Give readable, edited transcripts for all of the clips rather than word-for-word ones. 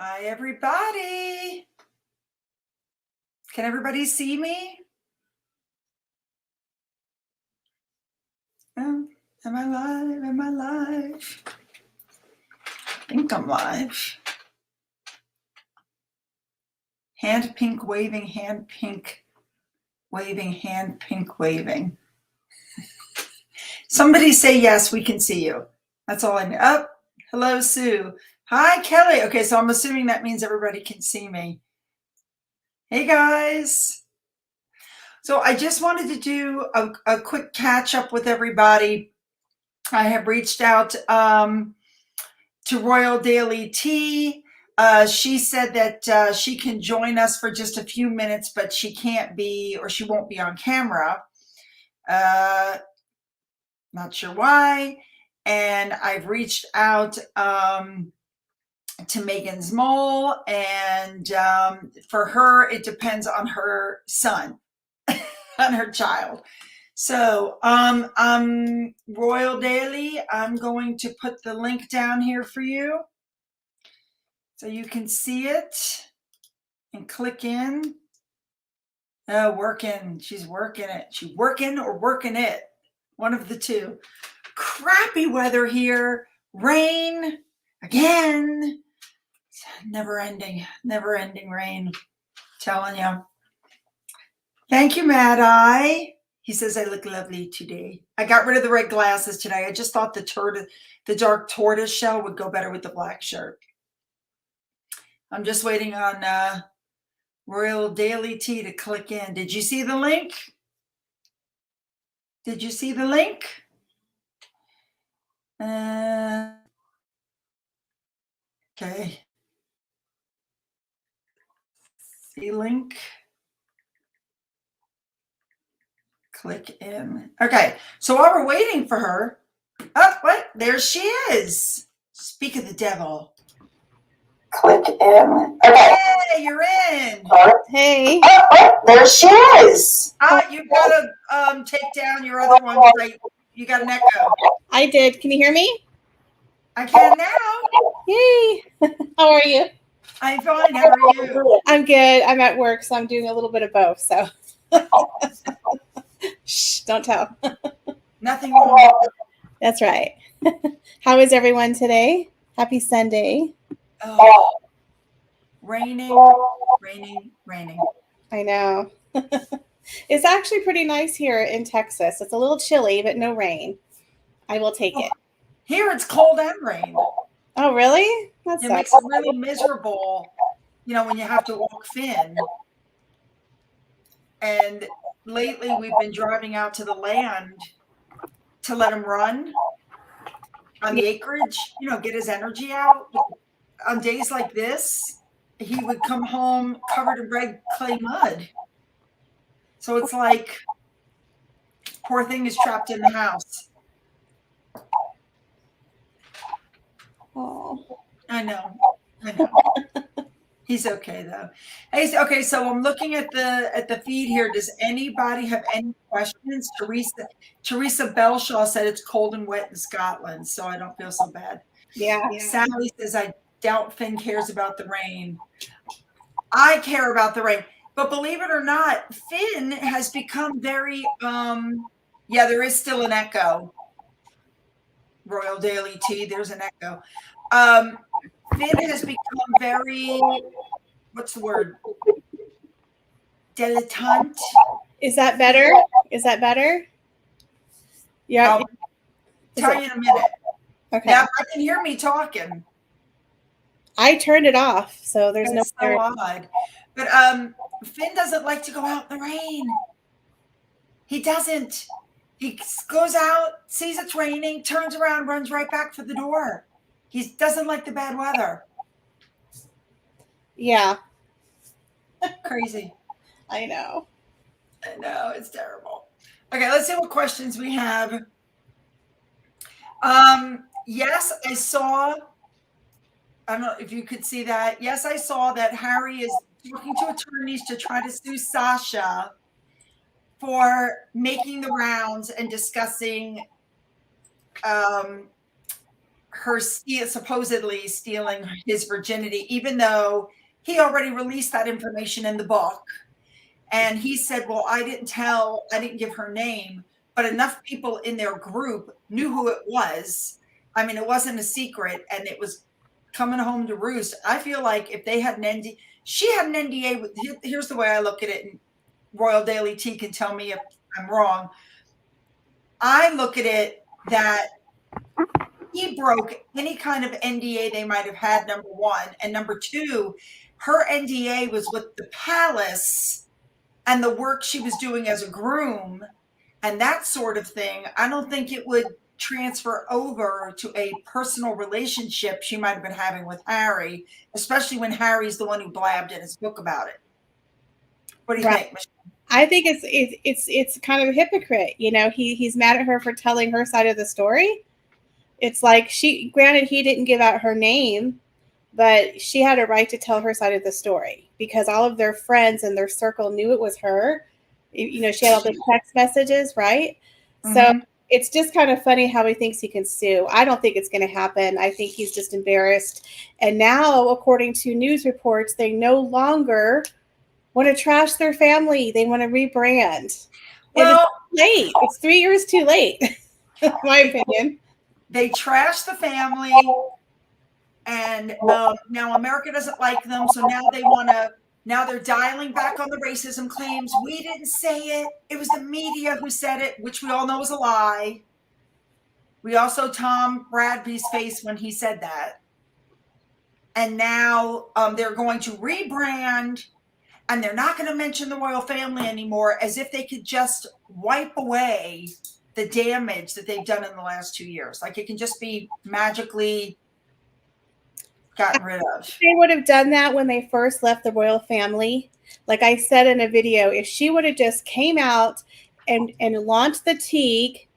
Hi, everybody. Can everybody see me? Oh, am I live? Am I live? I think I'm live. Hand pink waving, hand pink waving, hand pink waving. Somebody say yes, we can see you. That's all I know. Oh, hello, Sue. Hi, Kelly. Okay, so I'm assuming that means everybody can see me. Hey, guys. So I just wanted to do a quick catch up with everybody. I have reached out to Royal Daily Tea. She said that she can join us for just a few minutes, but she can't be, or she won't be on camera. Not sure why. And I've reached out to Meghan's mole, and for her, it depends on her son, on her child. So, Royal Daily, I'm going to put the link down here for you so you can see it and click in. Oh, working. She's working it. She's working or working it. One of the two. Crappy weather here. Rain again. Never ending rain. Telling you. Thank you, Mad Eye. He says I look lovely today. I got rid of the red glasses today. I just thought the dark tortoise shell would go better with the black shirt. I'm just waiting on Royal Daily Tea to click in. Did you see the link? Did you see the link? Okay. See link. Click in. Okay. So while we're waiting for her, oh, what? There she is. Speak of the devil. Click in. Okay. Hey, you're in. Hey. Oh, there she is. You've got to take down your other one. You got an echo. I did. Can you hear me? I can now. Yay. How are you? I'm fine. How are you? I'm good. I'm at work, so I'm doing a little bit of both. So, shh, don't tell. Nothing wrong. That's right. How is everyone today? Happy Sunday. Oh, raining. I know. It's actually pretty nice here in Texas. It's a little chilly, but no rain. I will take it. Here it's cold and rain. Oh, really? It makes it really miserable, when you have to walk thin. And lately we've been driving out to the land to let him run on the acreage, get his energy out. On days like this, he would come home covered in red clay mud. So it's like, poor thing is trapped in the house. Oh, I know. He's okay though. Okay, so I'm looking at the feed here. Does anybody have any questions? Teresa Belshaw said it's cold and wet in Scotland, so I don't feel so bad. Yeah. Sally says I doubt Finn cares about the rain. I care about the rain, but believe it or not, Finn has become very yeah, there is still an echo. Royal Daily Tea, there's an echo. Finn has become very, what's the word? Dilettante. Is that better? Yeah. I'll tell you in a minute. Okay. Yeah, I can hear me talking. I turned it off, so there's no. It's so odd. But Finn doesn't like to go out in the rain. He doesn't. He goes out, sees it's raining, turns around, runs right back for the door. He doesn't like the bad weather. Yeah. Crazy. I know. It's terrible. Okay, let's see what questions we have. Yes, I saw. I don't know if you could see that. Yes, I saw that Harry is talking to attorneys to try to sue Sasha for making the rounds and discussing her supposedly stealing his virginity, even though he already released that information in the book. And he said, well, I didn't give her name, but enough people in their group knew who it was. I mean, it wasn't a secret, and it was coming home to roost. I feel like if they had an NDA, she had an NDA with, here's the way I look at it, and Royal Daily Tea can tell me if I'm wrong. I look at it that he broke any kind of NDA they might have had, number one. And number two, her NDA was with the palace and the work she was doing as a groom and that sort of thing. I don't think it would transfer over to a personal relationship she might have been having with Harry, especially when Harry's the one who blabbed in his book about it. What do you think, Michelle? I think it's kind of a hypocrite. You know, he's mad at her for telling her side of the story. It's like granted, he didn't give out her name, but she had a right to tell her side of the story because all of their friends and their circle knew it was her. You know, she had all the text messages, right? Mm-hmm. So it's just kind of funny how he thinks he can sue. I don't think it's going to happen. I think he's just embarrassed. And now, according to news reports, they no longer want to trash their family. They want to rebrand. Well, and it's late. It's 3 years too late, in my opinion. They trashed the family, and now America doesn't like them. So now they're dialing back on the racism claims. We didn't say it. It was the media who said it, which we all know is a lie. We also Tom Bradby's face when he said that. And now they're going to rebrand, and they're not going to mention the royal family anymore, as if they could just wipe away the damage that they've done in the last 2 years. Like it can just be magically gotten rid of. They would have done that when they first left the royal family. Like I said in a video, if she would have just came out and launched the Teague,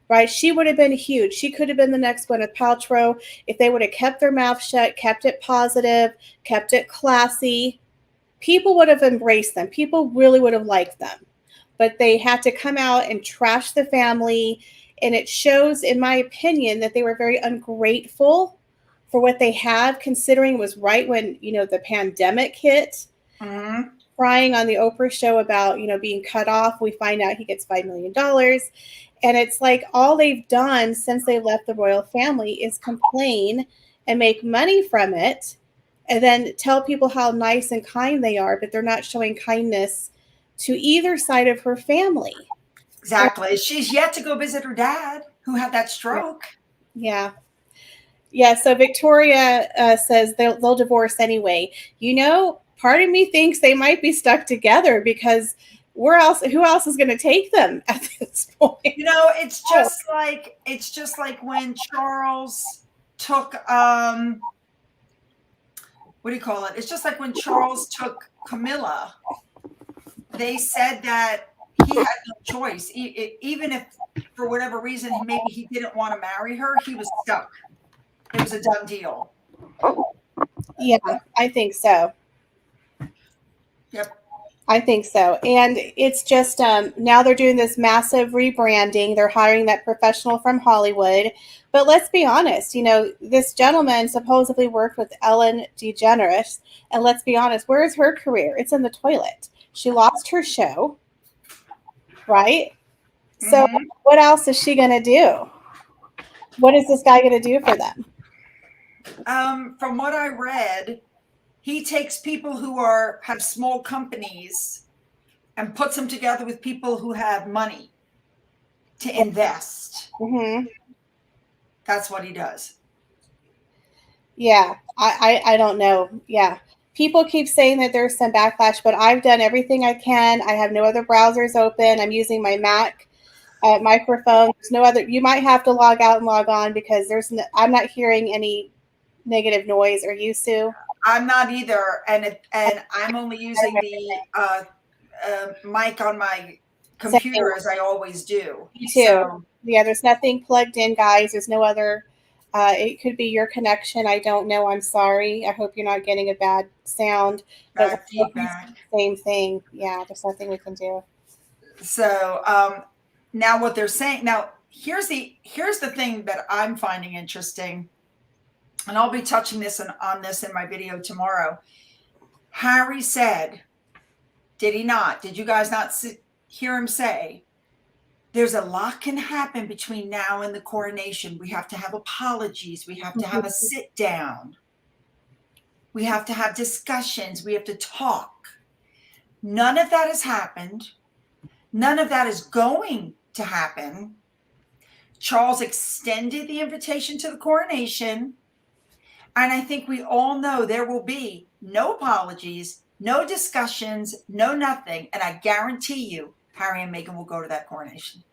right, she would have been huge. She could have been the next one with Paltrow if they would have kept their mouth shut, kept it positive, kept it classy. People would have embraced them. People really would have liked them. But they had to come out and trash the family. And it shows, in my opinion, that they were very ungrateful for what they had, considering it was right when, you know, the pandemic hit. Mm-hmm. Crying on the Oprah show about, you know, being cut off. We find out he gets $5 million. And it's like all they've done since they left the royal family is complain and make money from it. And then tell people how nice and kind they are, but they're not showing kindness to either side of her family. Exactly. She's yet to go visit her dad who had that stroke. Yeah. Yeah. So Victoria says they'll divorce anyway. You know, part of me thinks they might be stuck together because who else is going to take them at this point? You know, it's just like when Charles took, what do you call it? It's just like when Charles took Camilla. They said that he had no choice. Even if, for whatever reason, maybe he didn't want to marry her, he was stuck. It was a done deal. Yeah, I think so. Yep. I think so. And it's just now they're doing this massive rebranding. They're hiring that professional from Hollywood. But let's be honest, you know, this gentleman supposedly worked with Ellen DeGeneres. And let's be honest, where is her career? It's in the toilet. She lost her show, right? Mm-hmm. So what else is she going to do? What is this guy going to do for them? From what I read, he takes people who have small companies and puts them together with people who have money to invest. Mm-hmm. That's what he does. Yeah, I don't know. Yeah. People keep saying that there's some backlash, but I've done everything I can. I have no other browsers open. I'm using my Mac microphone. There's no other. You might have to log out and log on because I'm not hearing any negative noise. Are you, Sue? I'm not either, and I'm only using the mic on my computer as I always do. Me too. So, yeah, there's nothing plugged in, guys. There's no other. It could be your connection. I don't know. I'm sorry. I hope you're not getting a bad sound. Bad feedback. Same thing. Yeah, there's nothing we can do. So now what they're saying. Now here's the thing that I'm finding interesting. and I'll be touching on this in my video tomorrow. Harry said, did he not? Did you guys not hear him say, there's a lot can happen between now and the coronation. We have to have apologies. We have to have a sit down. We have to have discussions. We have to talk. None of that has happened. None of that is going to happen. Charles extended the invitation to the coronation. And I think we all know there will be no apologies, no discussions, no nothing. And I guarantee you, Harry and Meghan will go to that coronation.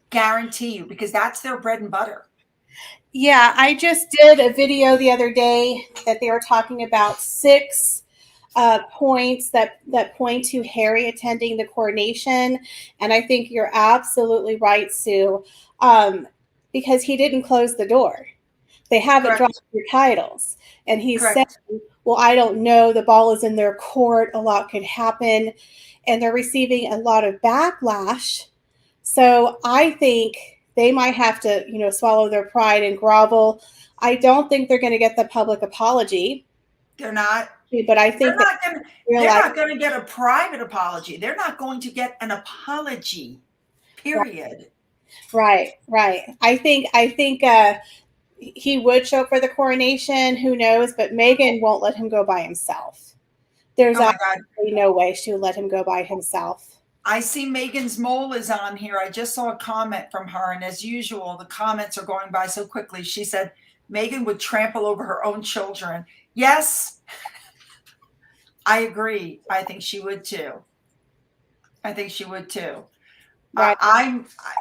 Guarantee you, because that's their bread and butter. Yeah, I just did a video the other day that they were talking about 6 points that point to Harry attending the coronation. And I think you're absolutely right, Sue, because he didn't close the door. They haven't dropped your titles. And he's saying, well, I don't know. The ball is in their court. A lot could happen. And they're receiving a lot of backlash. So I think they might have to, swallow their pride and grovel. I don't think they're going to get the public apology. They're not. But I think they're not going to get a private apology. They're not going to get an apology, period. Right. I think he would show up for the coronation. Who knows? But Meghan won't let him go by himself. There's absolutely no way she would let him go by himself. I see Meghan's mole is on here. I just saw a comment from her, and as usual, the comments are going by so quickly. She said Meghan would trample over her own children. Yes, I agree. I think she would too. Right.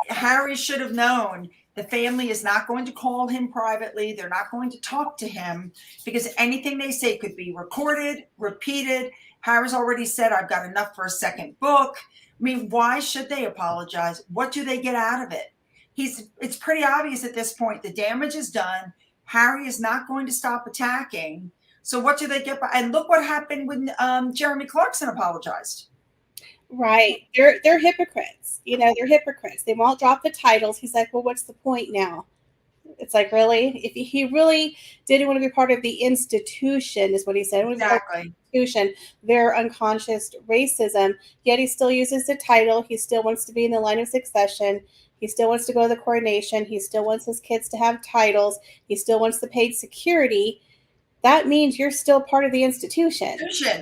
Harry should have known the family is not going to call him privately. They're not going to talk to him because anything they say could be recorded, repeated. Harry's already said, I've got enough for a second book. I mean, why should they apologize? What do they get out of it? It's pretty obvious at this point. The damage is done. Harry is not going to stop attacking. So what do they get by? And look what happened when Jeremy Clarkson apologized. Right. They're hypocrites. They're hypocrites. They won't drop the titles. He's like, well, what's the point now? It's like, really? If he really didn't want to be part of the institution, is what he said. Exactly. Institution, their unconscious racism, yet he still uses the title. He still wants to be in the line of succession. He still wants to go to the coronation. He still wants his kids to have titles. He still wants the paid security. That means you're still part of the institution.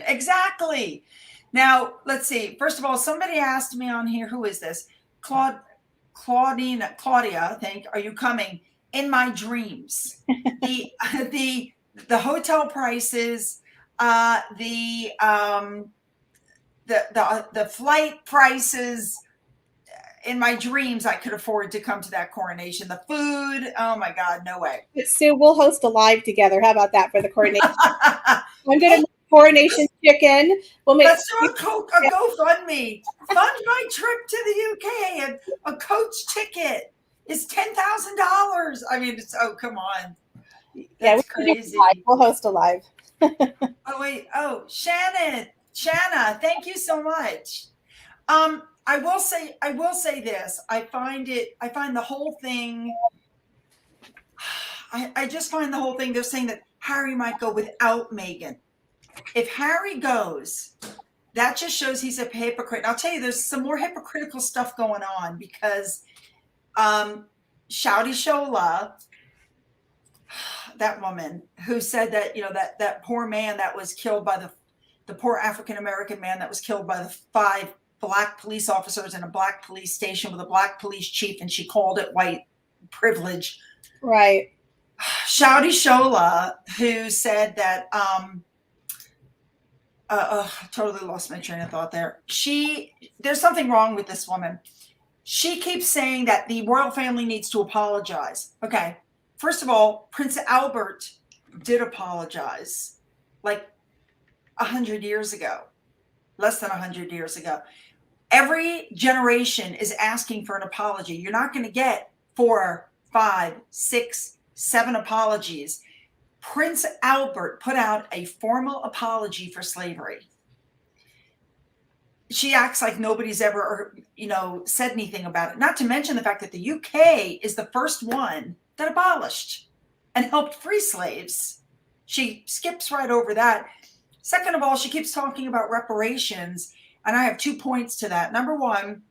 Exactly. Now, let's see. First of all, somebody asked me on here, who is this? Claudia, I think, are you coming? In my dreams. The hotel prices, the flight prices, in my dreams, I could afford to come to that coronation. The food, oh my God, no way. Sue, we'll host a live together. How about that for the coronation? I'm going to coronation chicken. Let's do a GoFundMe. Fund my trip to the UK and a coach ticket. It's $10,000. I mean, come on. That's crazy. We'll host a live. Oh, wait. Oh, Shanna, thank you so much. I will say this. I find the whole thing. I just find the whole thing. They're saying that Harry might go without Meghan. If Harry goes, that just shows he's a hypocrite. I'll tell you, there's some more hypocritical stuff going on because Shouty Shola, that woman who said that, that poor man that was killed by the poor African-American man that was killed by the 5 black police officers in a black police station with a black police chief, and she called it white privilege. Right. Shouty Shola, who said that, totally lost my train of thought there. There's something wrong with this woman. She keeps saying that the royal family needs to apologize. Okay. First of all, Prince Albert did apologize like 100 years ago, less than 100 years ago. Every generation is asking for an apology. You're not going to get 4, 5, 6, 7 apologies. Prince Albert put out a formal apology for slavery. She acts like nobody's ever, said anything about it. Not to mention the fact that the UK is the first one that abolished and helped free slaves. She skips right over that. Second of all, she keeps talking about reparations, and I have 2 points to that. Number one,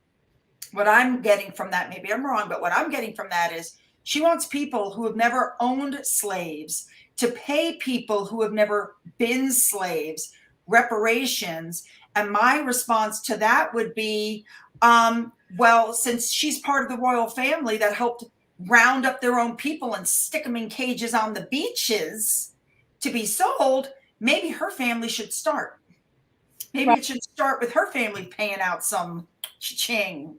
what I'm getting from that, maybe I'm wrong, but what I'm getting from that is she wants people who have never owned slaves to pay people who have never been slaves reparations. And my response to that would be, well, since she's part of the royal family that helped round up their own people and stick them in cages on the beaches to be sold, maybe her family should start. Maybe Right. it should start with her family paying out some cha-ching.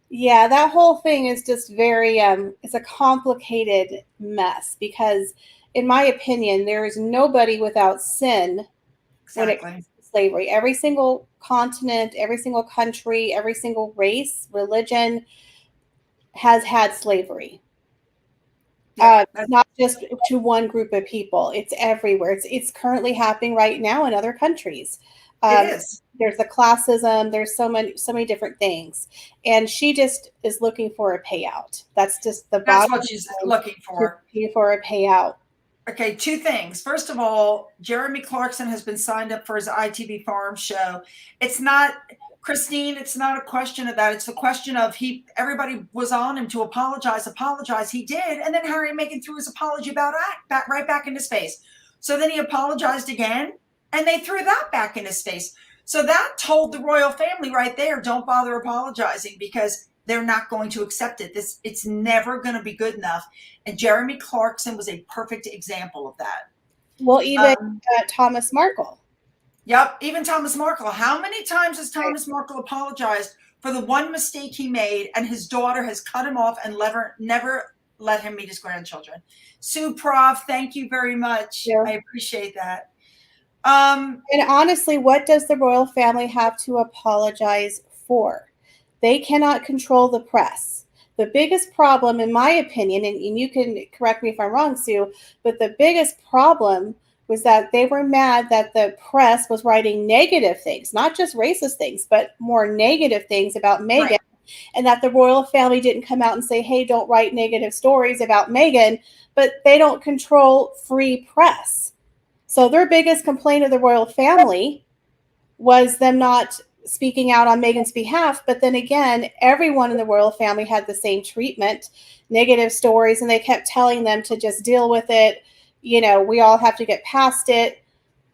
Yeah, that whole thing is just very it's a complicated mess because in my opinion there is nobody without sin when it Exactly. comes to slavery. Every single continent, every single country, every single race, religion has had slavery. Yep. It's not just to one group of people. It's everywhere. It's currently happening right now in other countries. It Um, is. there's the classism. There's so many different things, and she just is looking for a payout. That's just the That's bottom what she's line. looking She's for. looking for a payout. Okay, 2 things. First of all, Jeremy Clarkson has been signed up for his ITV Farm show. It's not, Christine, it's not a question of that. It's the question of everybody was on him to apologize. He did. And then Harry and Meghan threw his apology right back in his face. So then he apologized again, and they threw that back in his face. So that told the royal family right there, don't bother apologizing because they're not going to accept it. It's never going to be good enough. And Jeremy Clarkson was a perfect example of that. Well, even Thomas Markle. Yep, even Thomas Markle. How many times has Thomas Markle apologized for the one mistake he made, and his daughter has cut him off and never let him meet his grandchildren? Sue Prof, thank you very much. Yeah. I appreciate that. And honestly, what does the royal family have to apologize for? They cannot control the press. The biggest problem, in my opinion, and you can correct me if I'm wrong, Sue, but the biggest problem was that they were mad that the press was writing negative things, not just racist things, but more negative things about Meghan, Right. and that the royal family didn't come out and say, hey, don't write negative stories about Meghan, but they don't control free press. So their biggest complaint of the royal family was them not speaking out on Meghan's behalf. But then again, everyone in the royal family had the same treatment, negative stories, and they kept telling them to just deal with it. You know, we all have to get past it.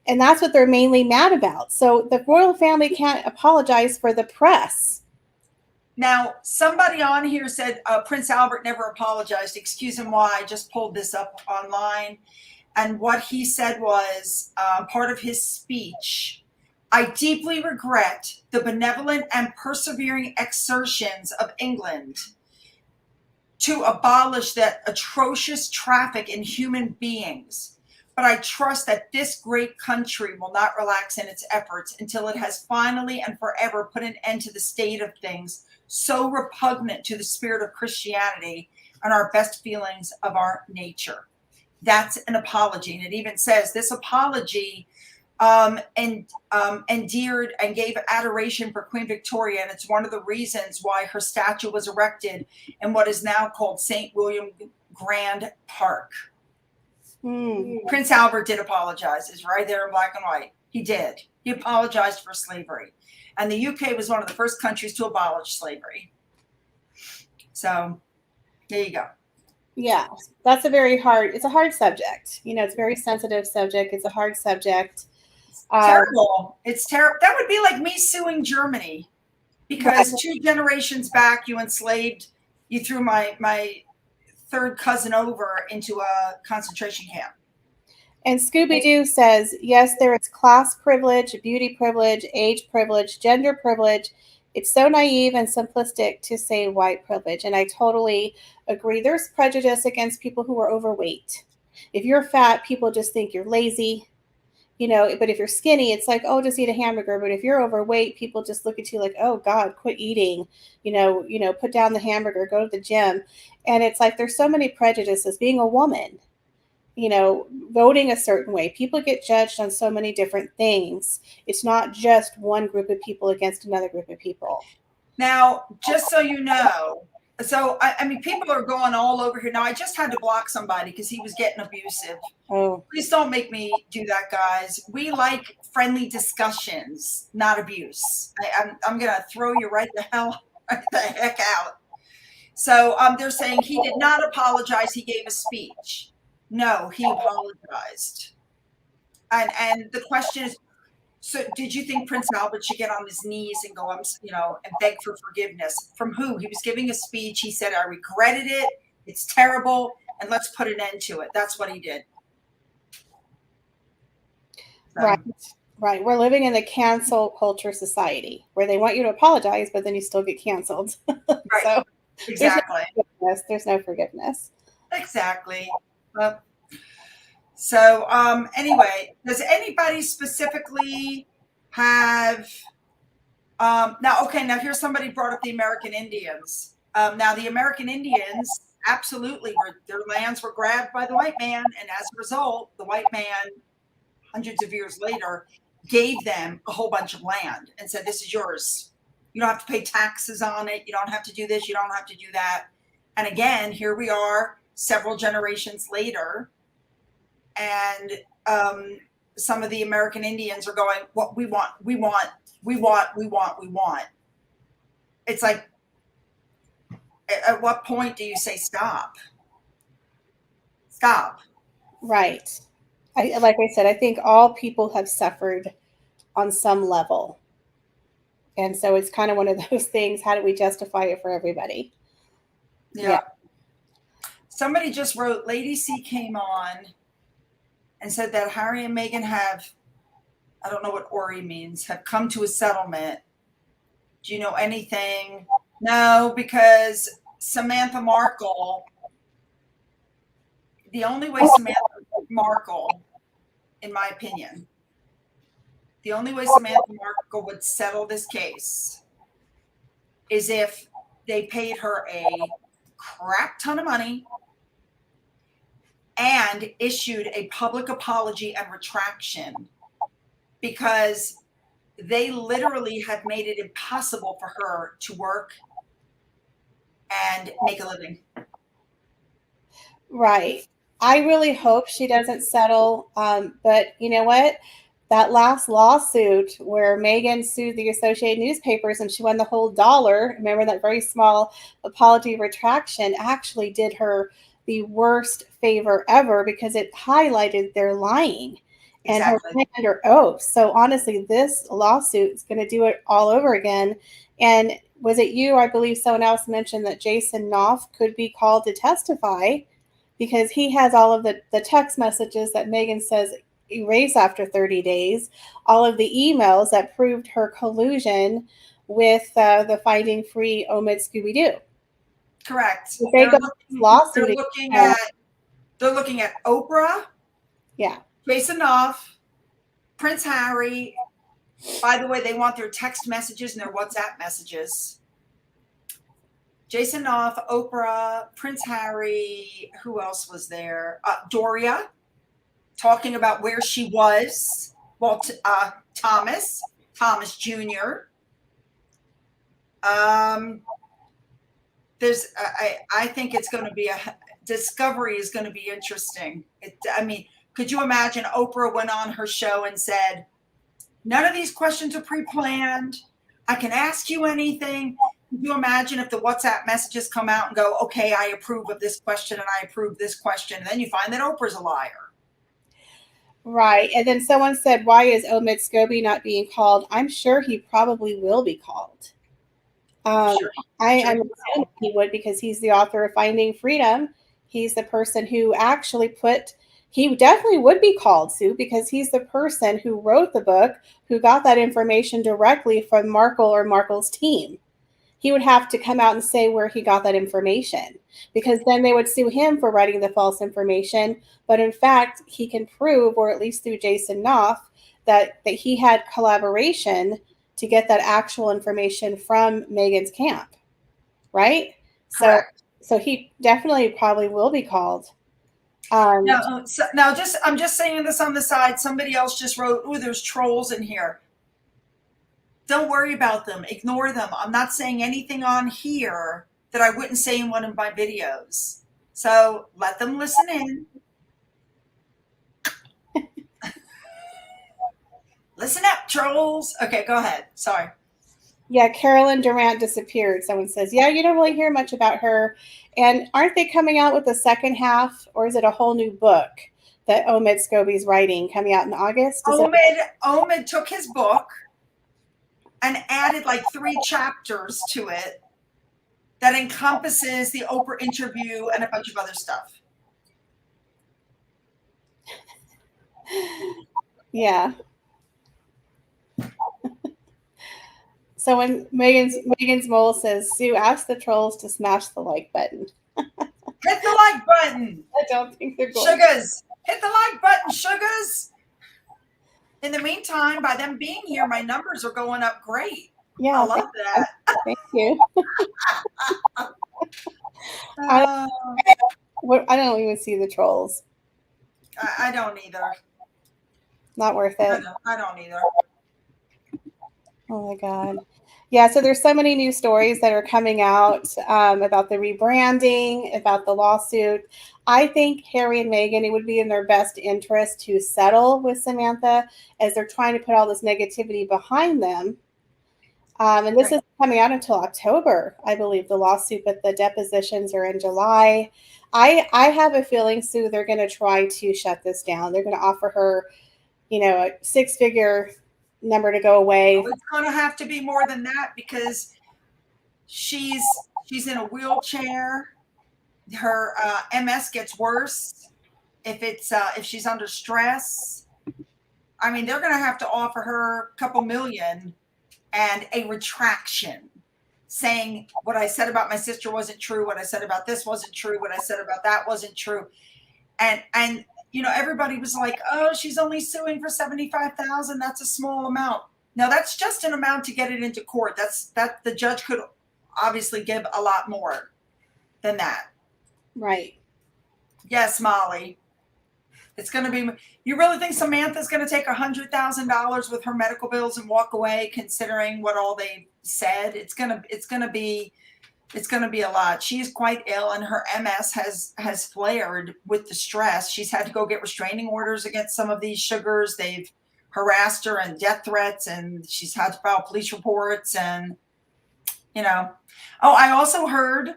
And that's what they're mainly mad about. So the royal family can't apologize for the press. Now, somebody on here said Prince Albert never apologized. Excuse him, why? I just pulled this up online. And what he said was part of his speech. I deeply regret the benevolent and persevering exertions of England to abolish that atrocious traffic in human beings. But I trust that this great country will not relax in its efforts until it has finally and forever put an end to the state of things so repugnant to the spirit of Christianity and our best feelings of our nature. That's an apology. And it even says this apology endeared and gave adoration for Queen Victoria. And it's one of the reasons why her statue was erected in what is now called St. William Grand Park. Prince Albert did apologize. It's right there in black and white. He did. He apologized for slavery. And the UK was one of the first countries to abolish slavery. So there you go. Yeah, that's it's a hard subject. You know, it's a very sensitive subject. It's a hard subject. Terrible. It's terrible. That would be like me suing Germany because 2 generations back you threw my third cousin over into a concentration camp. And Scooby-Doo says, yes, there is class privilege, beauty privilege, age privilege, gender privilege. It's so naive and simplistic to say white privilege. And I totally agree. There's prejudice against people who are overweight. If you're fat, people just think you're lazy. You know, but if you're skinny, it's like, oh, just eat a hamburger. But if you're overweight, people just look at you like, oh God, quit eating, you know, put down the hamburger, go to the gym. And it's like, there's so many prejudices. Being a woman, you know, voting a certain way, people get judged on so many different things. It's not just one group of people against another group of people. Now, just so you know, So I mean, people are going all over here now. I just had to block somebody because he was getting abusive. Oh, Please don't make me do that, guys. We like friendly discussions, not abuse. I'm gonna throw you right the heck out. So they're saying he did not apologize. He gave a speech. No, he apologized. And the question is, so did you think Prince Albert should get on his knees and go, and beg for forgiveness? From who? He was giving a speech. He said, I regretted it. It's terrible. And let's put an end to it. That's what he did. So, right. Right. We're living in the cancel culture society where they want you to apologize, but then you still get canceled. right. So Exactly. there's no forgiveness. Exactly. So anyway, does anybody specifically have now here's somebody brought up the American Indians. Now the American Indians absolutely their lands were grabbed by the white man, and as a result, the white man, hundreds of years later, gave them a whole bunch of land and said, this is yours. You don't have to pay taxes on it. You don't have to do this. You don't have to do that. And again, here we are several generations later, and some of the American Indians are going, what we want. It's like, at what point do you say stop? Stop. Right. Like I said, I think all people have suffered on some level. And so it's kind of one of those things. How do we justify it for everybody? Yeah. Somebody just wrote, Lady C came on and said that Harry and Meghan have, I don't know what Ori means, have come to a settlement. Do you know anything? No, because Samantha Markle, the only way Samantha Markle, in my opinion, the only way Samantha Markle would settle this case is if they paid her a crap ton of money and issued a public apology and retraction, because they literally have made it impossible for her to work and make a living. Right. I really hope she doesn't settle. But you know what? That last lawsuit where Meghan sued the Associated Newspapers and she won the whole $1, remember that very small apology retraction actually did her the worst favor ever because it highlighted their lying and her under oath. So honestly, this lawsuit is going to do it all over again. And was it you? I believe someone else mentioned that Jason Knopf could be called to testify because he has all of the text messages that Meghan says erase after 30 days, all of the emails that proved her collusion with the Finding Free Omid Scooby-Doo. Correct. They're looking at Oprah. Yeah. Jason Knopf, Prince Harry. By the way, they want their text messages and their WhatsApp messages. Jason Knopf, Oprah, Prince Harry. Who else was there? Doria, talking about where she was. Well, Thomas Jr. I think it's going to be Discovery is going to be interesting. Could you imagine Oprah went on her show and said, none of these questions are pre-planned. I can ask you anything. Could you imagine if the WhatsApp messages come out and go, okay, I approve of this question and I approve this question. And then you find that Oprah's a liar. Right. And then someone said, why is Omid Scobie not being called? I'm sure he probably will be called. I'm assuming he would because he's the author of Finding Freedom. He's the person who actually he definitely would be called, Sue, because he's the person who wrote the book, who got that information directly from Markle or Markle's team. He would have to come out and say where he got that information, because then they would sue him for writing the false information. But in fact, he can prove, or at least through Jason Knopf, that he had collaboration to get that actual information from Meghan's camp, right? Correct. So he definitely probably will be called. I'm just saying this on the side. Somebody else just wrote, "Ooh, there's trolls in here." Don't worry about them. Ignore them. I'm not saying anything on here that I wouldn't say in one of my videos. So let them listen in. Listen up, trolls. Okay, go ahead. Sorry. Yeah, Carolyn Durant disappeared. Someone says, yeah, you don't really hear much about her. And aren't they coming out with the second half, or is it a whole new book that Omid Scobie's writing coming out in August? Omid took his book and added like 3 chapters to it that encompasses the Oprah interview and a bunch of other stuff. Yeah. So when Megan's mole says, Sue, ask the trolls to smash the like button. Hit the like button. I don't think they're going. Sugars. Hit the like button, sugars. In the meantime, by them being here, my numbers are going up great. Yeah. I love that. Thank you. I don't even see the trolls. I don't either. Not worth it. I don't either. Oh my God. Yeah, so there's so many new stories that are coming out about the rebranding, about the lawsuit. I think Harry and Meghan, it would be in their best interest to settle with Samantha as they're trying to put all this negativity behind them. And this is coming out until October, I believe, the lawsuit, but the depositions are in July. I have a feeling, Sue, they're going to try to shut this down. They're going to offer her, a 6-figure number to go away. It's going to have to be more than that because she's in a wheelchair. Her MS gets worse if she's under stress. I mean, they're going to have to offer her a couple million and a retraction saying what I said about my sister wasn't true, what I said about this wasn't true, what I said about that wasn't true. And everybody was like, oh, she's only suing for $75,000. That's a small amount. Now that's just an amount to get it into court. That the judge could obviously give a lot more than that. Right. Yes, Molly. It's going to be, you really think Samantha's going to take $100,000 with her medical bills and walk away considering what all they said? It's going to be a lot. She's quite ill and her MS has flared with the stress. She's had to go get restraining orders against some of these sugars. They've harassed her and death threats, and she's had to file police reports. And, oh, I also heard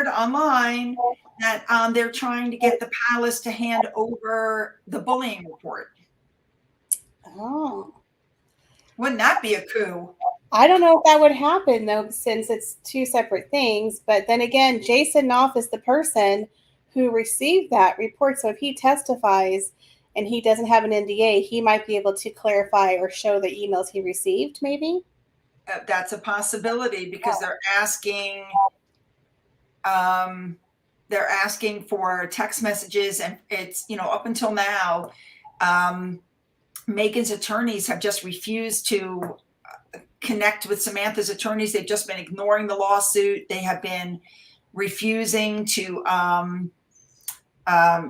online that they're trying to get the palace to hand over the bullying report. Oh. Wouldn't that be a coup? I don't know if that would happen, though, since it's 2 separate things. But then again, Jason Knopf is the person who received that report. So if he testifies and he doesn't have an NDA, he might be able to clarify or show the emails he received, maybe? That's a possibility because they're asking for text messages. And it's, up until now, Meghan's attorneys have just refused to connect with Samantha's attorneys. They've just been ignoring the lawsuit. They have been refusing to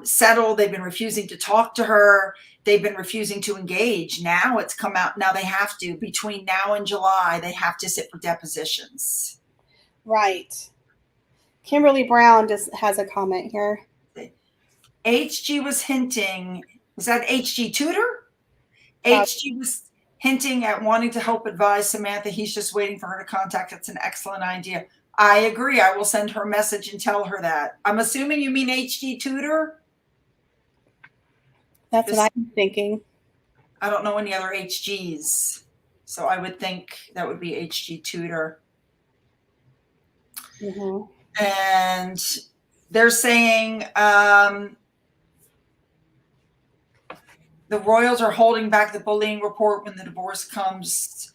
settle. They've been refusing to talk to her. They've been refusing to engage. Now it's come out. Now they have to, between now and July, they have to sit for depositions. Right. Kimberly Brown has a comment here. HG was hinting, was that HG Tutor? HG was hinting at wanting to help advise Samantha. He's just waiting for her to contact. It's an excellent idea. I agree. I will send her a message and tell her that. I'm assuming you mean HG Tutor? That's what I'm thinking. I don't know any other HGs. So I would think that would be HG Tutor. Mm-hmm. And they're saying the royals are holding back the bullying report when the divorce comes.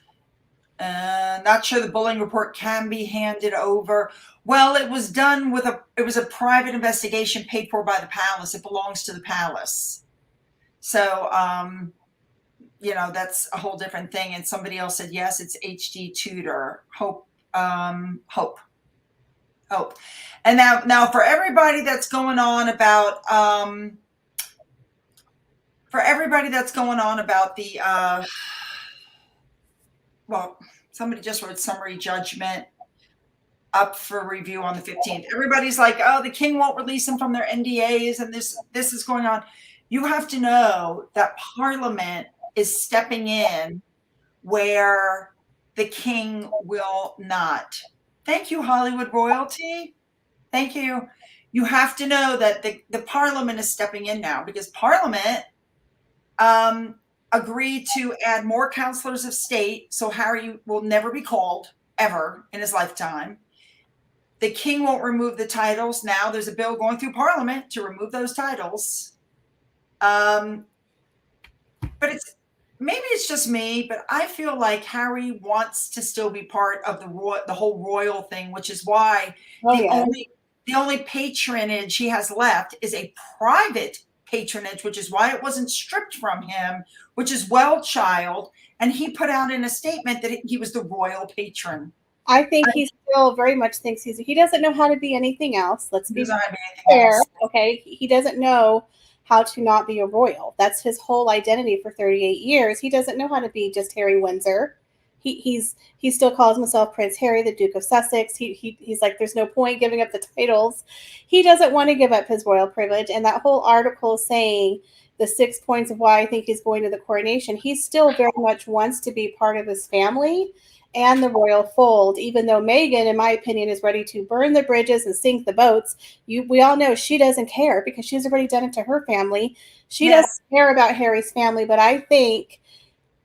Not sure the bullying report can be handed over. Well, it was done it was a private investigation paid for by the palace. It belongs to the palace. So, that's a whole different thing. And somebody else said, yes, it's HG Tutor. Hope. And now for everybody that's going on about, the, Somebody just wrote summary judgment up for review on the 15th. Everybody's like, oh, the king won't release them from their NDAs and this is going on. You have to know that Parliament is stepping in where the king will not. Thank you, Hollywood royalty. Thank you. You have to know that the Parliament is stepping in now because Parliament agreed to add more counselors of state, so Harry will never be called ever in his lifetime. The king won't remove the titles. Now there's a bill going through Parliament to remove those titles. But maybe it's just me, but I feel like Harry wants to still be part of the whole royal thing, which is why the only patronage he has left is a private patronage, which is why it wasn't stripped from him, which is Well Child. And he put out in a statement that he was the royal patron. I think he still very much thinks he doesn't know how to be anything else. Let's be fair. Okay. He doesn't know how to not be a royal. That's his whole identity for 38 years. He doesn't know how to be just Harry Windsor. He still calls himself Prince Harry, the Duke of Sussex. He's like, there's no point giving up the titles. He doesn't want to give up his royal privilege. And that whole article saying the 6 points of why I think he's going to the coronation, he still very much wants to be part of his family and the royal fold, even though Meghan, in my opinion, is ready to burn the bridges and sink the boats. We all know she doesn't care because she's already done it to her family. She doesn't care about Harry's family, but I think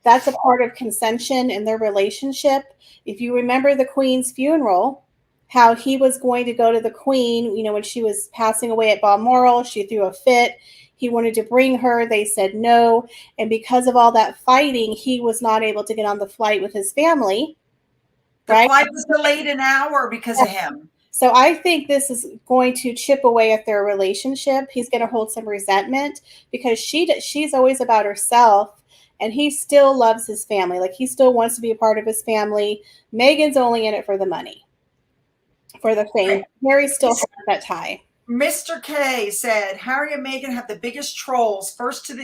that's a part of consension in their relationship. If you remember the Queen's funeral, how he was going to go to the Queen, when she was passing away at Balmoral, she threw a fit. He wanted to bring her. They said no. And because of all that fighting, he was not able to get on the flight with his family. The flight was delayed an hour because of him. So I think this is going to chip away at their relationship. He's going to hold some resentment because she's always about herself, and he still loves his family. Like, he still wants to be a part of his family. Meghan's only in it for the money, for the fame. Harry still has that tie. Mr. K said Harry and Meghan have the biggest trolls. First to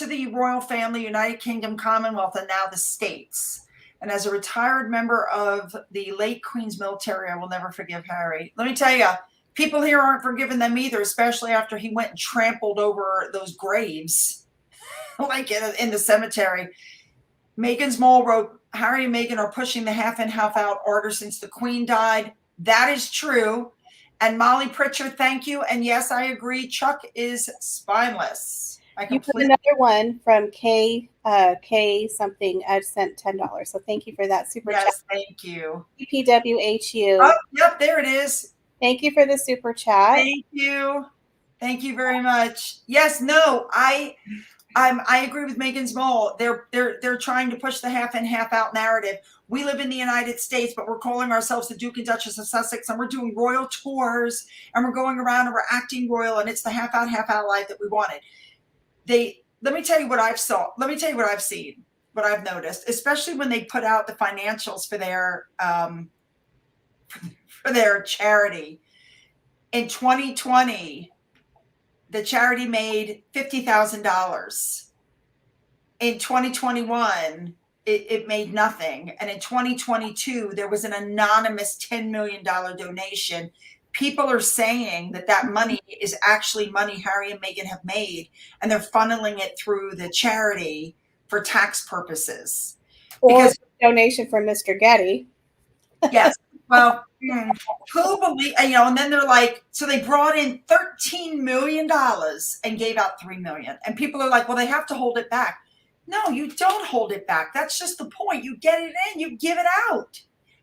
the royal family, United Kingdom, Commonwealth, and now the States. And as a retired member of the late Queen's military, I will never forgive Harry. Let me tell you, people here aren't forgiving them either, especially after he went and trampled over those graves, like in the cemetery. Meghan's Mole wrote, Harry and Meghan are pushing the half in, half out order since the Queen died. That is true. And Molly Pritchard, thank you. And yes, I agree. Chuck is spineless. You put another one from K something. I sent $10. So thank you for that super chat. Yes, thank you. PPWHU. Oh, yep, there it is. Thank you for the super chat. Thank you. Thank you very much. Yes, no, I agree with Meghan's Mole. They're trying to push the half in, half out narrative. We live in the United States, but we're calling ourselves the Duke and Duchess of Sussex, and we're doing royal tours, and we're going around and we're acting royal, and it's the half out, half out life that we wanted. Let me tell you what I've seen, what I've noticed, especially when they put out the financials for their charity. In 2020, the charity made $50,000. In 2021, it made nothing. And in 2022, there was an anonymous $10 million donation. People are saying that money is actually money Harry and Meghan have made, and they're funneling it through the charity for tax purposes. Or donation from Mr. Getty. Yes. Well, who believe, and then they're like, so they brought in $13 million and gave out $3 million. And people are like, well, they have to hold it back. No, you don't hold it back. That's just the point. You get it in, you give it out.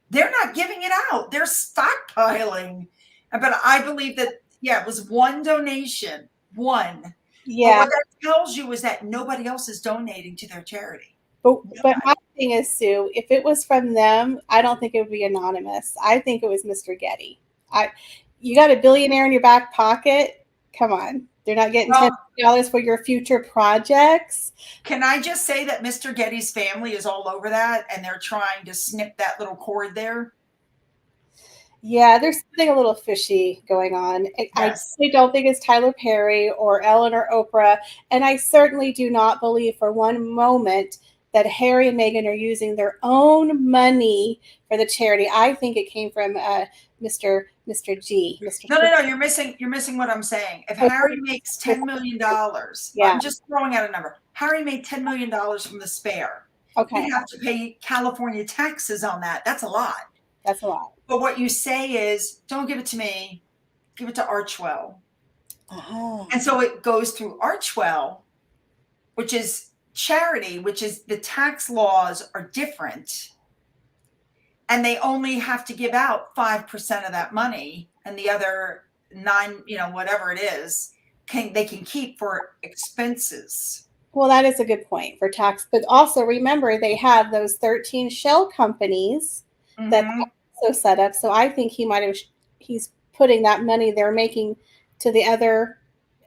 They're not giving it out. They're stockpiling. But I believe that, it was one donation. One. Yeah. But what that tells you is that nobody else is donating to their charity. But my thing is, Sue, if it was from them, I don't think it would be anonymous. I think it was Mr. Getty. You got a billionaire in your back pocket? Come on. They're not getting $10 for your future projects. Can I just say that Mr. Getty's family is all over that, and they're trying to snip that little cord there? Yeah, there's something a little fishy going on. Yes. I certainly don't think it's Tyler Perry or Ellen or Oprah. And I certainly do not believe for one moment that Harry and Meghan are using their own money for the charity. I think it came from Mr. G. Mr. No. You're missing what I'm saying. If Harry makes $10 million, Yeah. I'm just throwing out a number. Harry made $10 million from the spare. Okay. He'd have to pay California taxes on that. That's a lot. That's a lot. But what you say is, don't give it to me, give it to Archwell. Oh. And so it goes through Archwell, which is charity, which is the tax laws are different. And they only have to give out 5% of that money, and the other 9, whatever it is, they can keep for expenses. Well, that is a good point for tax. But also remember, they have those 13 shell companies that also set up. So I think he's putting that money they're making to the other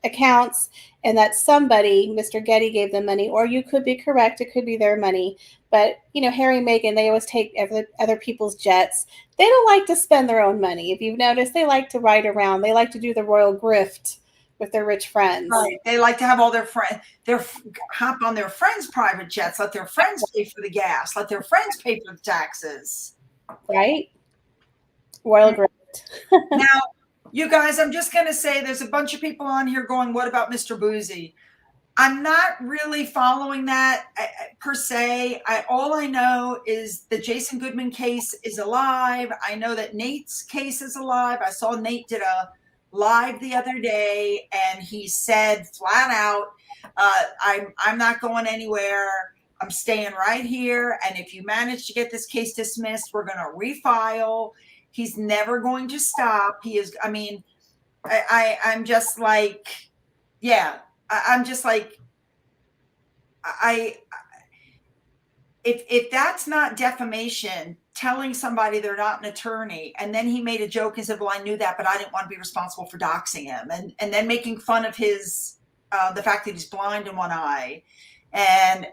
accounts, and that somebody, Mr. Getty, gave them money. Or you could be correct, it could be their money. But Harry and Meghan, they always take other people's jets. They don't like to spend their own money. If you've noticed, they like to ride around. They like to do the royal grift with their rich friends. Right. They like to have all their friends, hop on their friends' private jets, let their friends pay for the gas, let their friends pay for the taxes. Right? Royal grift. Now, you guys, I'm just going to say there's a bunch of people on here going, what about Mr. Boozy? I'm not really following that per se. All I know is the Jason Goodman case is alive. I know that Nate's case is alive. I saw Nate did a live the other day, and he said flat out, I'm not going anywhere. I'm staying right here. And if you manage to get this case dismissed, we're going to refile. He's never going to stop. He is, I'm just like, yeah, I'm just like, if that's not defamation, telling somebody they're not an attorney, and then he made a joke and said, well, I knew that, but I didn't want to be responsible for doxing him. And then making fun of his, the fact that he's blind in one eye. And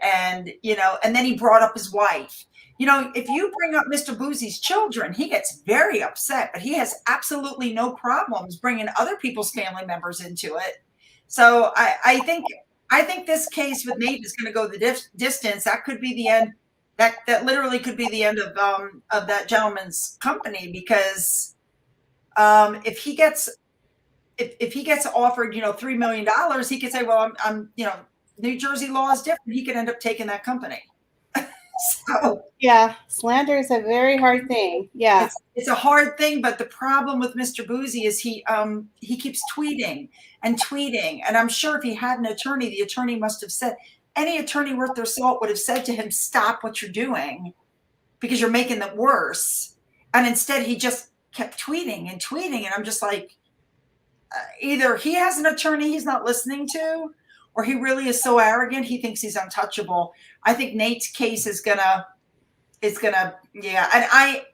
then he brought up his wife. If you bring up Mr. Boozy's children, he gets very upset, but he has absolutely no problems bringing other people's family members into it. So I think this case with Nate is going to go the distance. That could be the end. That literally could be the end of that gentleman's company, because if he gets offered $3 million, he could say, well, I'm New Jersey law is different. He could end up taking that company. So yeah, slander is a very hard thing. Yeah, it's a hard thing. But the problem with Mr. Boozy is he keeps tweeting, and I'm sure if he had an attorney, the attorney must have said, any attorney worth their salt would have said to him, stop what you're doing because you're making it worse. And instead he just kept tweeting. And I'm just like, either he has an attorney he's not listening to, or he really is so arrogant he thinks he's untouchable. I think Nate's case is gonna, yeah. And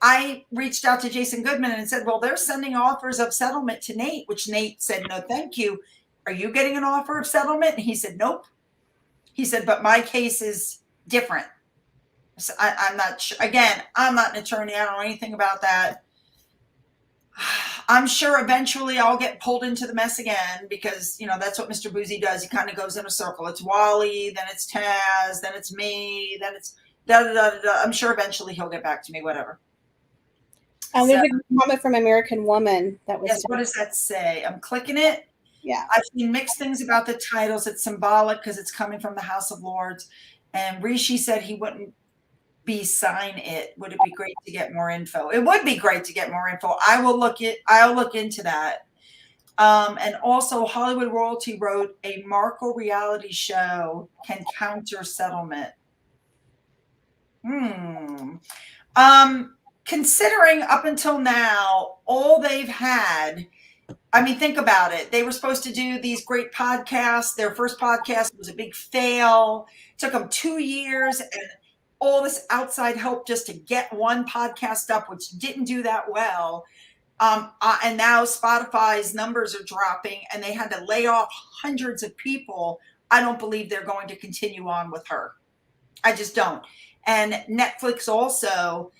I reached out to Jason Goodman and said, well, they're sending offers of settlement to Nate, which Nate said, no, thank you. Are you getting an offer of settlement? And he said, nope. He said, but my case is different. So I'm not sure. Again, I'm not an attorney. I don't know anything about that. I'm sure eventually I'll get pulled into the mess again, because, that's what Mr. Boozy does. He kind of goes in a circle. It's Wally, then it's Taz, then it's me, then it's da-da-da-da-da. I'm sure eventually he'll get back to me, whatever. There's a comment from American Woman that was. Yes, what does that say? I'm clicking it. Yeah. I've seen mixed things about the titles. It's symbolic because it's coming from the House of Lords. And Rishi said he wouldn't sign it. Would it be great to get more info? It would be great to get more info. I'll look into that. And also Hollywood Royalty wrote a Markle reality show can counter settlement. Considering up until now, all they've had, think about it. They were supposed to do these great podcasts. Their first podcast was a big fail. It took them 2 years and all this outside help just to get one podcast up, which didn't do that well. And now Spotify's numbers are dropping and they had to lay off hundreds of people. I don't believe they're going to continue on with her. I just don't. And Netflix also,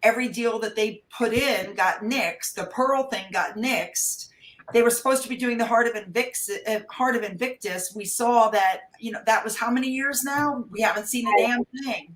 every deal that they put in got nixed. The Pearl thing got nixed. they were supposed to be doing the Heart of Invictus. We saw that, that was how many years now? We haven't seen a damn thing.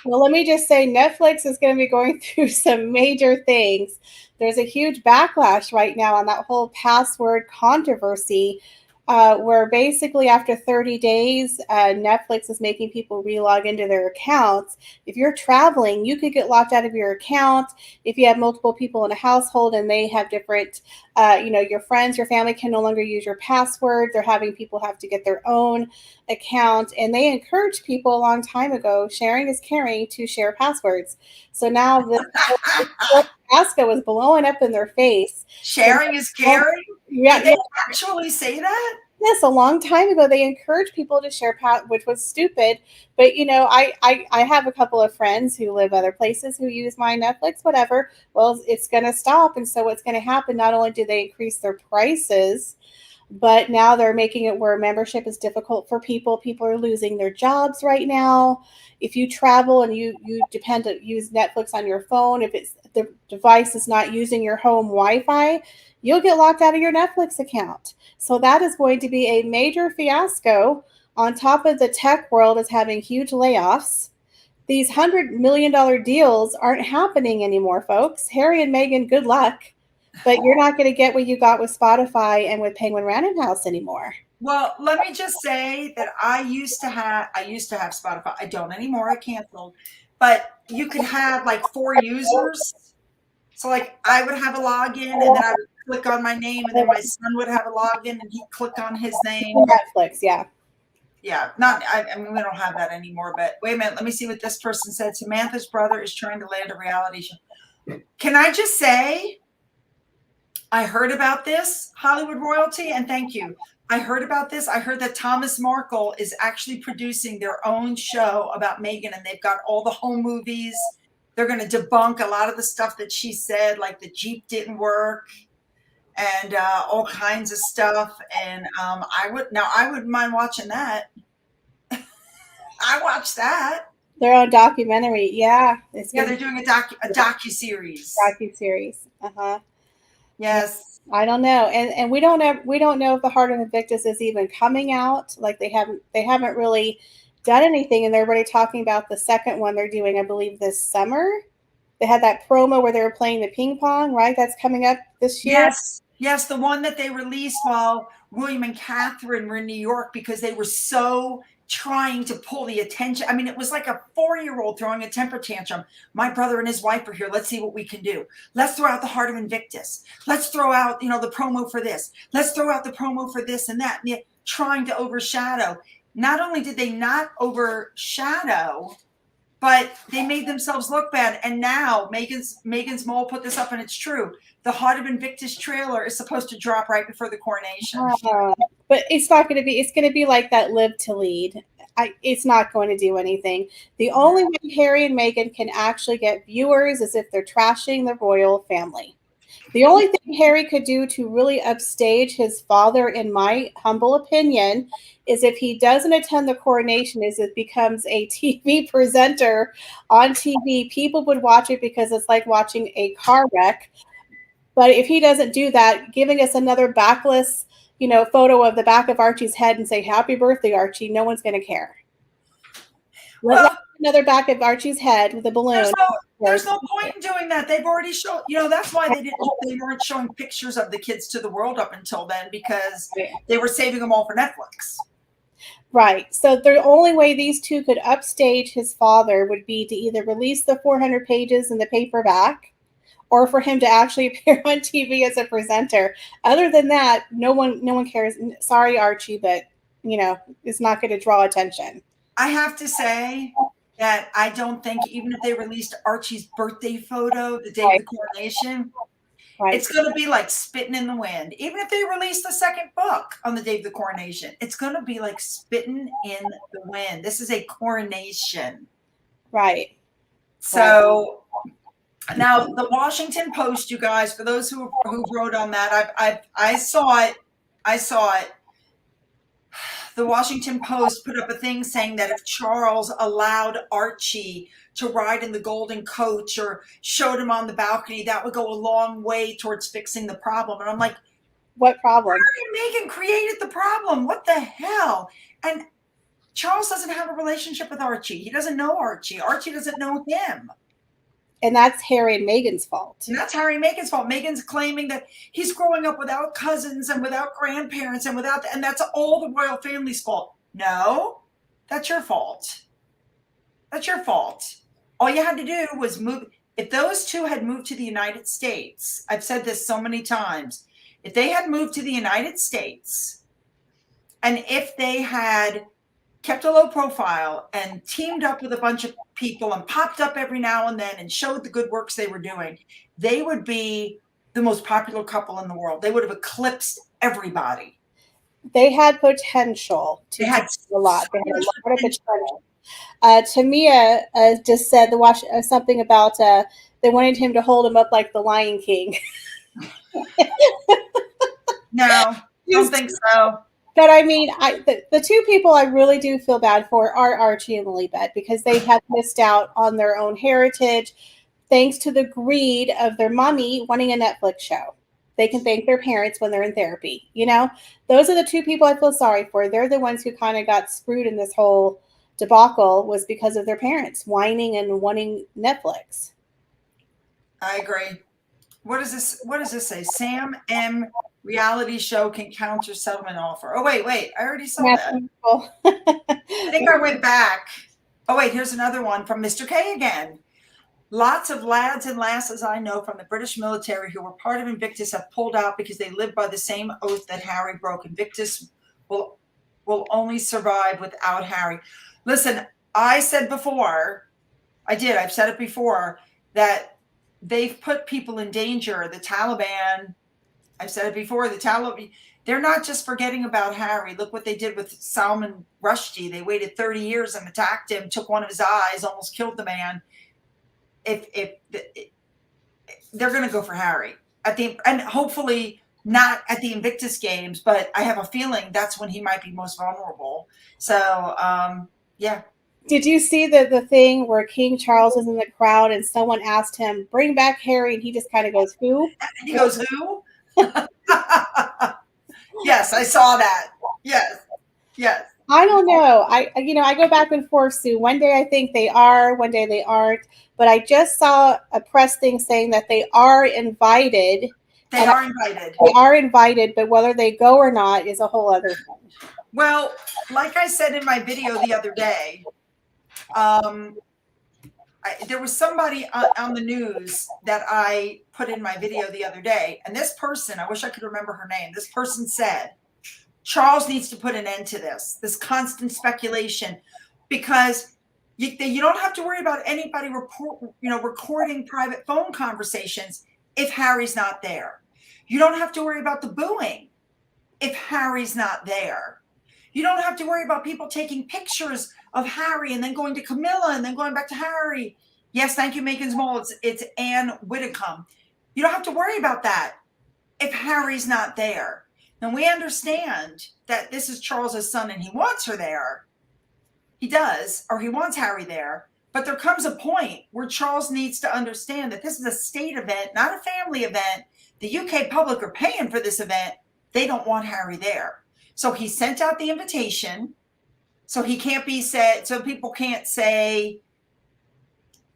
Well, let me just say Netflix is going to be going through some major things. There's a huge backlash right now on that whole password controversy, where basically after 30 days, Netflix is making people relog into their accounts. If you're traveling, you could get locked out of your account. If you have multiple people in a household and they have different, your friends, your family can no longer use your password. They're having people have to get their own account, and they encouraged people a long time ago, sharing is caring, to share passwords. So now this fiasco was blowing up in their face. Sharing is caring? Yeah, Did they actually say that? yes, a long time ago they encouraged people to share which was stupid. But I have a couple of friends who live other places who use my Netflix, whatever. Well, it's going to stop, and so what's going to happen? Not only do they increase their prices, but now they're making it where membership is difficult for people. People are losing their jobs right now. If you travel and you depend to use Netflix on your phone, if it's the device is not using your home Wi-Fi, you'll get locked out of your Netflix account. So that is going to be a major fiasco. On top of the tech world is having huge layoffs. These $100 million deals aren't happening anymore, folks. Harry and Meghan, good luck. But you're not going to get what you got with Spotify and with Penguin Random House anymore. Well, let me just say that I used to have Spotify. I don't anymore. I canceled. But you could have like 4 users. So like I would have a login, and then I would click on my name, and then my son would have a login and he'd click on his name. Netflix, yeah. Yeah, I mean, we don't have that anymore, but wait a minute. Let me see what this person said. Samantha's brother is trying to land a reality show. Can I just say, I heard about this, Hollywood royalty, and thank you. I heard about this. I heard that Thomas Markle is actually producing their own show about Meghan, and they've got all the home movies. They're going to debunk a lot of the stuff that she said, like the Jeep didn't work and all kinds of stuff. And I wouldn't mind watching that. I watched that. Their own documentary, yeah. They're doing a docu-series. Docu-series. Uh-huh. Yes. I don't know, and we don't know if the Heart of Invictus is even coming out. Like they haven't really done anything, and they're already talking about the second one they're doing, I believe, this summer. They had that promo where they were playing the ping pong, right? That's coming up this year. Yes, the one that they released while William and Catherine were in New York, because they were so trying to pull the attention. I mean, it was like a 4-year-old throwing a temper tantrum. My brother and his wife are here. Let's see what we can do. Let's throw out the Heart of Invictus. Let's throw out, the promo for this. Let's throw out the promo for this and that. And trying to overshadow. Not only did they not overshadow, but they made themselves look bad. And now Meghan's mole put this up, and it's true. The Heart of Invictus trailer is supposed to drop right before the coronation. But it's not going to be. It's going to be like that Live to Lead. It's not going to do anything. The only way Harry and Meghan can actually get viewers is if they're trashing the royal family. The only thing Harry could do to really upstage his father, in my humble opinion, is if he doesn't attend the coronation, is it becomes a TV presenter on TV. People would watch it because it's like watching a car wreck. But if he doesn't do that, giving us another backless, photo of the back of Archie's head and say, "Happy birthday, Archie," no one's going to care. Well, another back of Archie's head with a balloon. There's no point in doing that. They've already shown, that's why they weren't showing pictures of the kids to the world up until then, because they were saving them all for Netflix. Right. So the only way these two could upstage his father would be to either release the 400 pages in the paperback, or for him to actually appear on TV as a presenter. Other than that, no one cares. Sorry, Archie, but it's not going to draw attention. I have to say that I don't think, even if they released Archie's birthday photo the day of the coronation, it's going to be like spitting in the wind. Even if they release the second book on the day of the coronation, it's going to be like spitting in the wind. This is a coronation. Right. So now the Washington Post, you guys, for those who wrote on that, I saw it. The Washington Post put up a thing saying that if Charles allowed Archie to ride in the golden coach or showed him on the balcony, that would go a long way towards fixing the problem. And I'm like, What problem? Harry and Meghan created the problem. What the hell? And Charles doesn't have a relationship with Archie. He doesn't know Archie. Archie doesn't know him. And that's Harry and Meghan's fault. And that's Harry and Meghan's fault. Meghan's claiming that he's growing up without cousins and without grandparents and that's all the royal family's fault. No, that's your fault. That's your fault. All you had to do was move. If those two had moved to the United States, I've said this so many times, if they had moved to the United States and if they had kept a low profile and teamed up with a bunch of people and popped up every now and then and showed the good works they were doing, they would be the most popular couple in the world. They would have eclipsed everybody. They had potential to do a lot. They had a lot of potential. Tamia just said something about they wanted him to hold him up like the Lion King. No, I don't think so. But I mean, the two people I really do feel bad for are Archie and Lilibet, because they have missed out on their own heritage thanks to the greed of their mommy wanting a Netflix show. They can thank their parents when they're in therapy. You know, those are the two people I feel sorry for. They're the ones who kind of got screwed in this whole debacle, was because of their parents whining and wanting Netflix. I agree. What does this say? Sam M. reality show can counter settlement offer. Oh, wait. I already saw that. I think I went back. Oh, wait, here's another one from Mr. K again. Lots of lads and lasses I know from the British military who were part of Invictus have pulled out because they live by the same oath that Harry broke. Invictus will only survive without Harry. Listen, I said before, I've said it before, that they've put people in danger. The Taliban, I've said it before, the Taliban, they're not just forgetting about Harry. Look what they did with Salman Rushdie. They waited 30 years and attacked him, took one of his eyes, almost killed the man. If they're going to go for Harry and hopefully not at the Invictus Games, but I have a feeling that's when he might be most vulnerable. So, yeah. Did you see the thing where King Charles was in the crowd and someone asked him, "Bring back Harry," and he just kind of goes, "Who?" He goes, "Who?" Yes, I saw that. Yes. I don't know. I go back and forth, Sue. One day I think they are, one day they aren't. But I just saw a press thing saying that they are invited. They are invited. They are invited, but whether they go or not is a whole other thing. Well, like I said in my video the other day, there was somebody on the news that I put in my video the other day, and this person, I wish I could remember her name. This person said, Charles needs to put an end to this constant speculation, because you don't have to worry about anybody recording private phone conversations if Harry's not there. You don't have to worry about the booing if Harry's not there. You don't have to worry about people taking pictures of Harry and then going to Camilla and then going back to Harry. Yes, thank you, Megan's Mole. It's Anne Whitcomb. You don't have to worry about that if Harry's not there. And we understand that this is Charles's son and he wants her there. He does, or he wants Harry there. But there comes a point where Charles needs to understand that this is a state event, not a family event. The UK public are paying for this event. They don't want Harry there. So he sent out the invitation. So he can't be said, so people can't say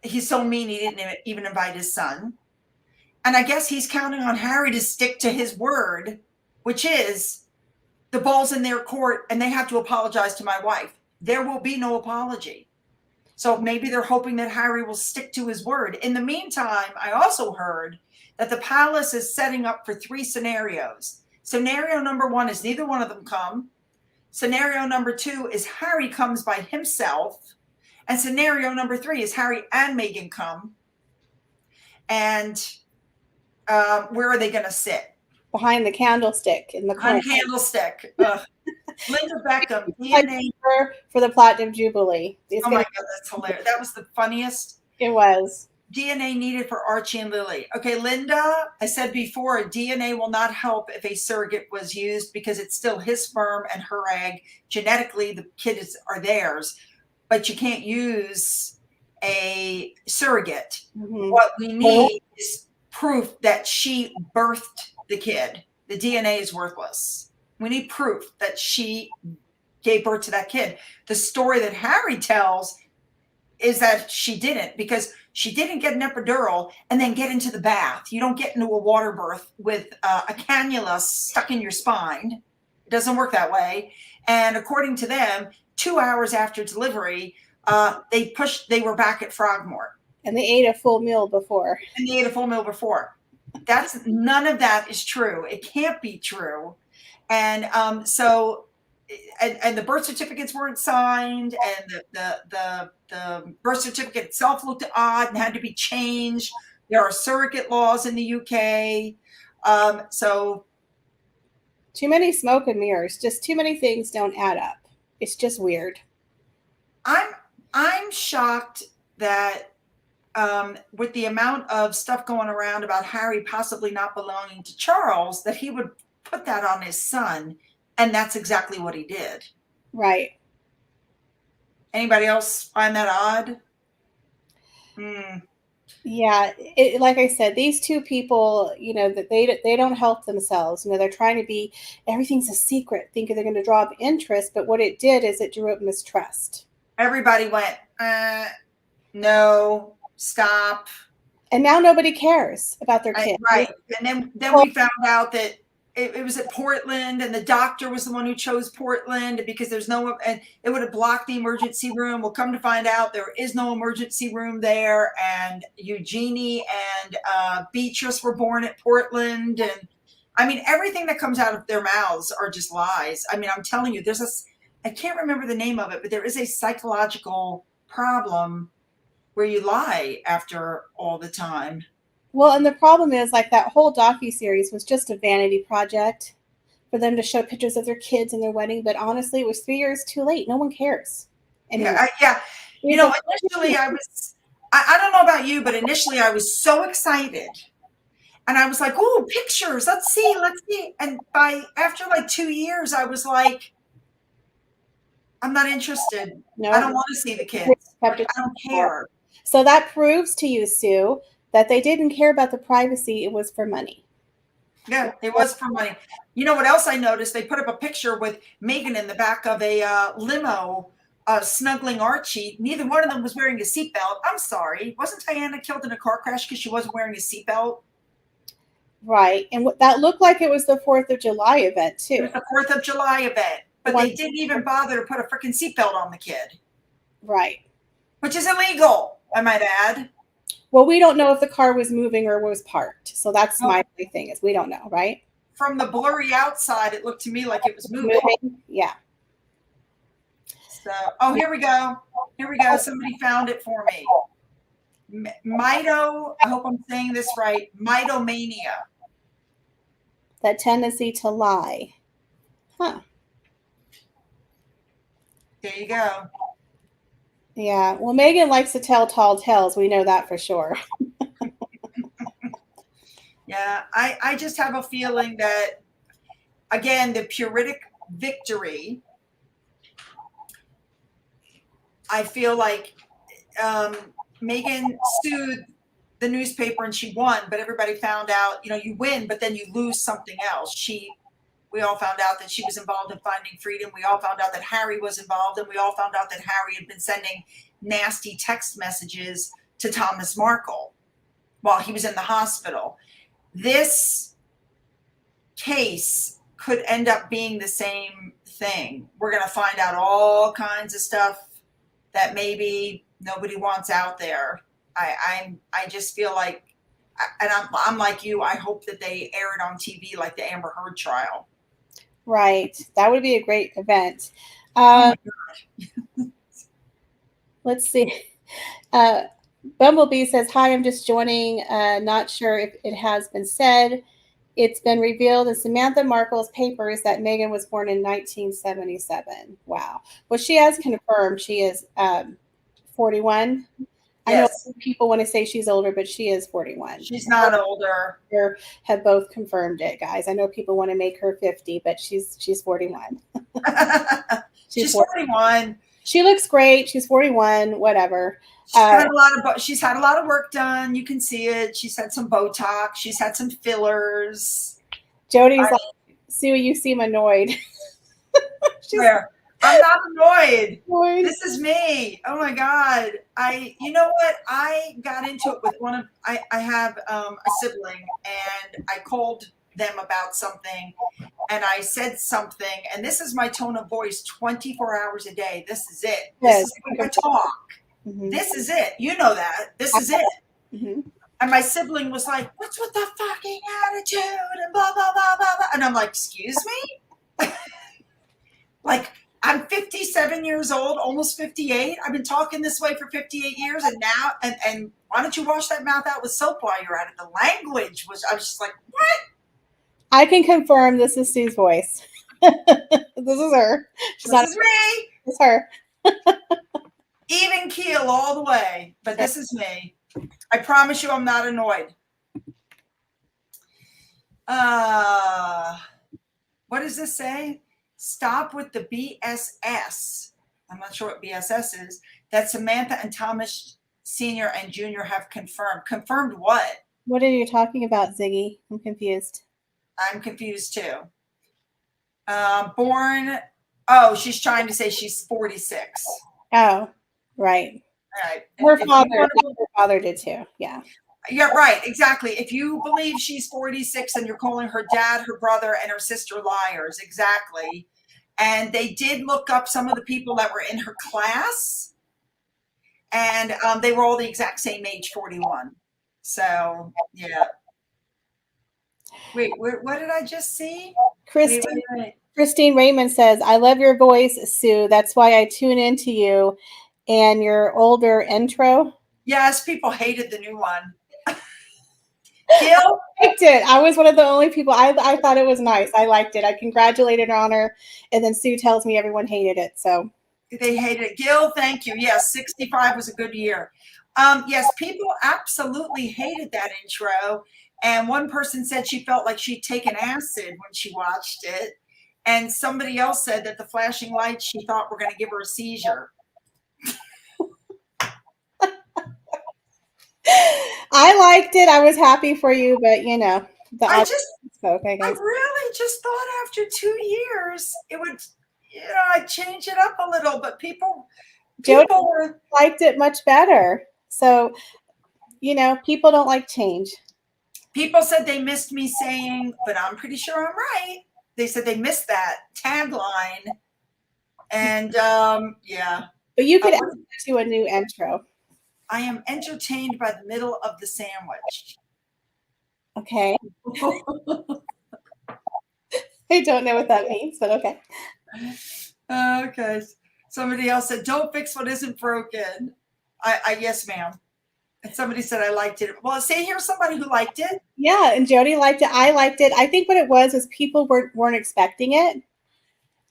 he's so mean he didn't even invite his son. And I guess he's counting on Harry to stick to his word, which is the ball's in their court and they have to apologize to my wife. There will be no apology. So maybe they're hoping that Harry will stick to his word. In the meantime, I also heard that the palace is setting up for 3 scenarios. Scenario number 1 is neither one of them come. Scenario number 2 is Harry comes by himself. And scenario number 3 is Harry and Meghan come. And where are they going to sit? Behind the candlestick in the corner. Behind candlestick. Linda Beckham, DNA for the Platinum Jubilee. Oh my God, that's hilarious. That was the funniest. It was. DNA needed for Archie and Lily. Okay, Linda, I said before, DNA will not help if a surrogate was used because it's still his sperm and her egg. Genetically, the kids are theirs, but you can't use a surrogate. Mm-hmm. What we need is proof that she birthed the kid. the DNA is worthless. We need proof that she gave birth to that kid. The story that Harry tells is that she didn't, because she didn't get an epidural and then get into the bath. You don't get into a water birth with a cannula stuck in your spine. It doesn't work that way. And according to them, 2 hours after delivery, they were back at Frogmore. And they ate a full meal before. And they ate a full meal before. None of that is true. It can't be true. And and the birth certificates weren't signed, and the birth certificate itself looked odd and had to be changed. There are surrogate laws in the UK. So too many smoke and mirrors. Just too many things don't add up. It's just weird. I'm shocked that with the amount of stuff going around about Harry possibly not belonging to Charles, that he would put that on his son. And that's exactly what he did. Right. Anybody else find that odd? Yeah. Like I said, these two people, that they don't help themselves. They're trying to be, everything's a secret, thinking they're going to draw up interest. But what it did is it drew up mistrust. Everybody went, no, stop. And now nobody cares about their kid. Right. And then we found out that it was at Portland, and the doctor was the one who chose Portland because there's and it would have blocked the emergency room. We'll come to find out there is no emergency room there. And Eugenie and Beatrice were born at Portland. And I mean, everything that comes out of their mouths are just lies. I mean, I'm telling you, I can't remember the name of it, but there is a psychological problem where you lie after all the time. Well, and the problem is, like, that whole docuseries was just a vanity project for them to show pictures of their kids and their wedding. But honestly, it was 3 years too late. No one cares anymore. Yeah. Initially I don't know about you, but initially I was so excited. And I was like, oh, pictures. Let's see. And after like 2 years, I was like, I'm not interested. No, I don't want to see the kids. I don't care. So that proves to you, Sue, that they didn't care about the privacy. It was for money. Yeah, it was for money. You know what else I noticed? They put up a picture with Meghan in the back of a limo snuggling Archie. Neither one of them was wearing a seatbelt. I'm sorry. Wasn't Diana killed in a car crash because she wasn't wearing a seatbelt? Right. And that looked like it was the 4th of July event, too. It was the 4th of July event. But they didn't even bother to put a freaking seatbelt on the kid. Right. Which is illegal, I might add. Well, we don't know if the car was moving or was parked. So that's my thing, is we don't know, right? From the blurry outside, it looked to me like it was moving. Yeah. So, here we go. Somebody found it for me. Mito, I hope I'm saying this right, mitomania. That tendency to lie. Huh. There you go. Yeah. Well, Meghan likes to tell tall tales. We know that for sure. Yeah. I just have a feeling that, again, the Puritic victory, I feel like Meghan sued the newspaper and she won, but everybody found out, you win, but then you lose something else. We all found out that she was involved in Finding Freedom. We all found out that Harry was involved, and we all found out that Harry had been sending nasty text messages to Thomas Markle while he was in the hospital. This case could end up being the same thing. We're going to find out all kinds of stuff that maybe nobody wants out there. I just feel like, and I'm like you, I hope that they air it on TV like the Amber Heard trial. Right. That would be a great event. Oh my God. Let's see. Bumblebee says, hi, I'm just joining. Not sure if it has been said. It's been revealed in Samantha Markle's papers that Meghan was born in 1977. Wow. Well, she has confirmed she is 41. Yes. I know people want to say she's older, but she is 41. She's not older. Have both confirmed it, guys. I know people want to make her 50, but she's 41. She's 41. She looks great. She's 41. Whatever. She's had a lot of work done. You can see it. She's had some Botox. She's had some fillers. Jody's like, Sue, you seem annoyed. She's Where? I'm not annoyed. annoyed. This is me. Oh my God. You know what? I got into it with I have a sibling, and I called them about something, and I said something, and this is my tone of voice 24 hours a day. This is it. This is how I talk. Mm-hmm. This is it. You know that. This is it. Mm-hmm. And my sibling was like, "What's with the fucking attitude?" and blah, blah, blah, blah, blah. And I'm like, "Excuse me?" Like, I'm 57 years old, almost 58. I've been talking this way for 58 years, and now, and why don't you wash that mouth out with soap while you're at it? The language was, I was just like, what? I can confirm this is Sue's voice. This is her. This is me. It's her. Even keel all the way, but this is me. I promise you I'm not annoyed. What does this say? Stop with the BSS. I'm not sure what BSS is. That Samantha and Thomas Sr. and Jr. have confirmed. Confirmed what? What are you talking about, Ziggy? I'm confused. I'm confused too. Oh, she's trying to say she's 46. Oh, right. All right. Her father did too. Yeah. Yeah, right. Exactly. If you believe she's 46 and you're calling her dad, her brother, and her sister liars. Exactly. And they did look up some of the people that were in her class, and they were all the exact same age, 41. So, yeah. Wait, what did I just see? Christine Raymond says, I love your voice, Sue. That's why I tune into you and your older intro. Yes, people hated the new one. Gil? I liked it. I was one of the only people. I thought it was nice. I liked it. I congratulated her on her. And then Sue tells me everyone hated it. So they hated it. Gil, thank you. Yes, 65 was a good year. Yes, people absolutely hated that intro. And one person said she felt like she'd taken acid when she watched it. And somebody else said that the flashing lights she thought were going to give her a seizure. I liked it. I was happy for you, but you know, I really just thought after 2 years it would, I'd change it up a little, but people liked it much better. So, people don't like change. People said they missed me saying, but I'm pretty sure I'm right. They said they missed that tagline. And yeah. But you could add to a new intro. I am entertained by the middle of the sandwich. Okay. I don't know what that means, but okay. Okay. Somebody else said, don't fix what isn't broken. I yes, ma'am. And somebody said I liked it. Well, say here's somebody who liked it. Yeah, and Jody liked it. I liked it. I think what it was people weren't expecting it.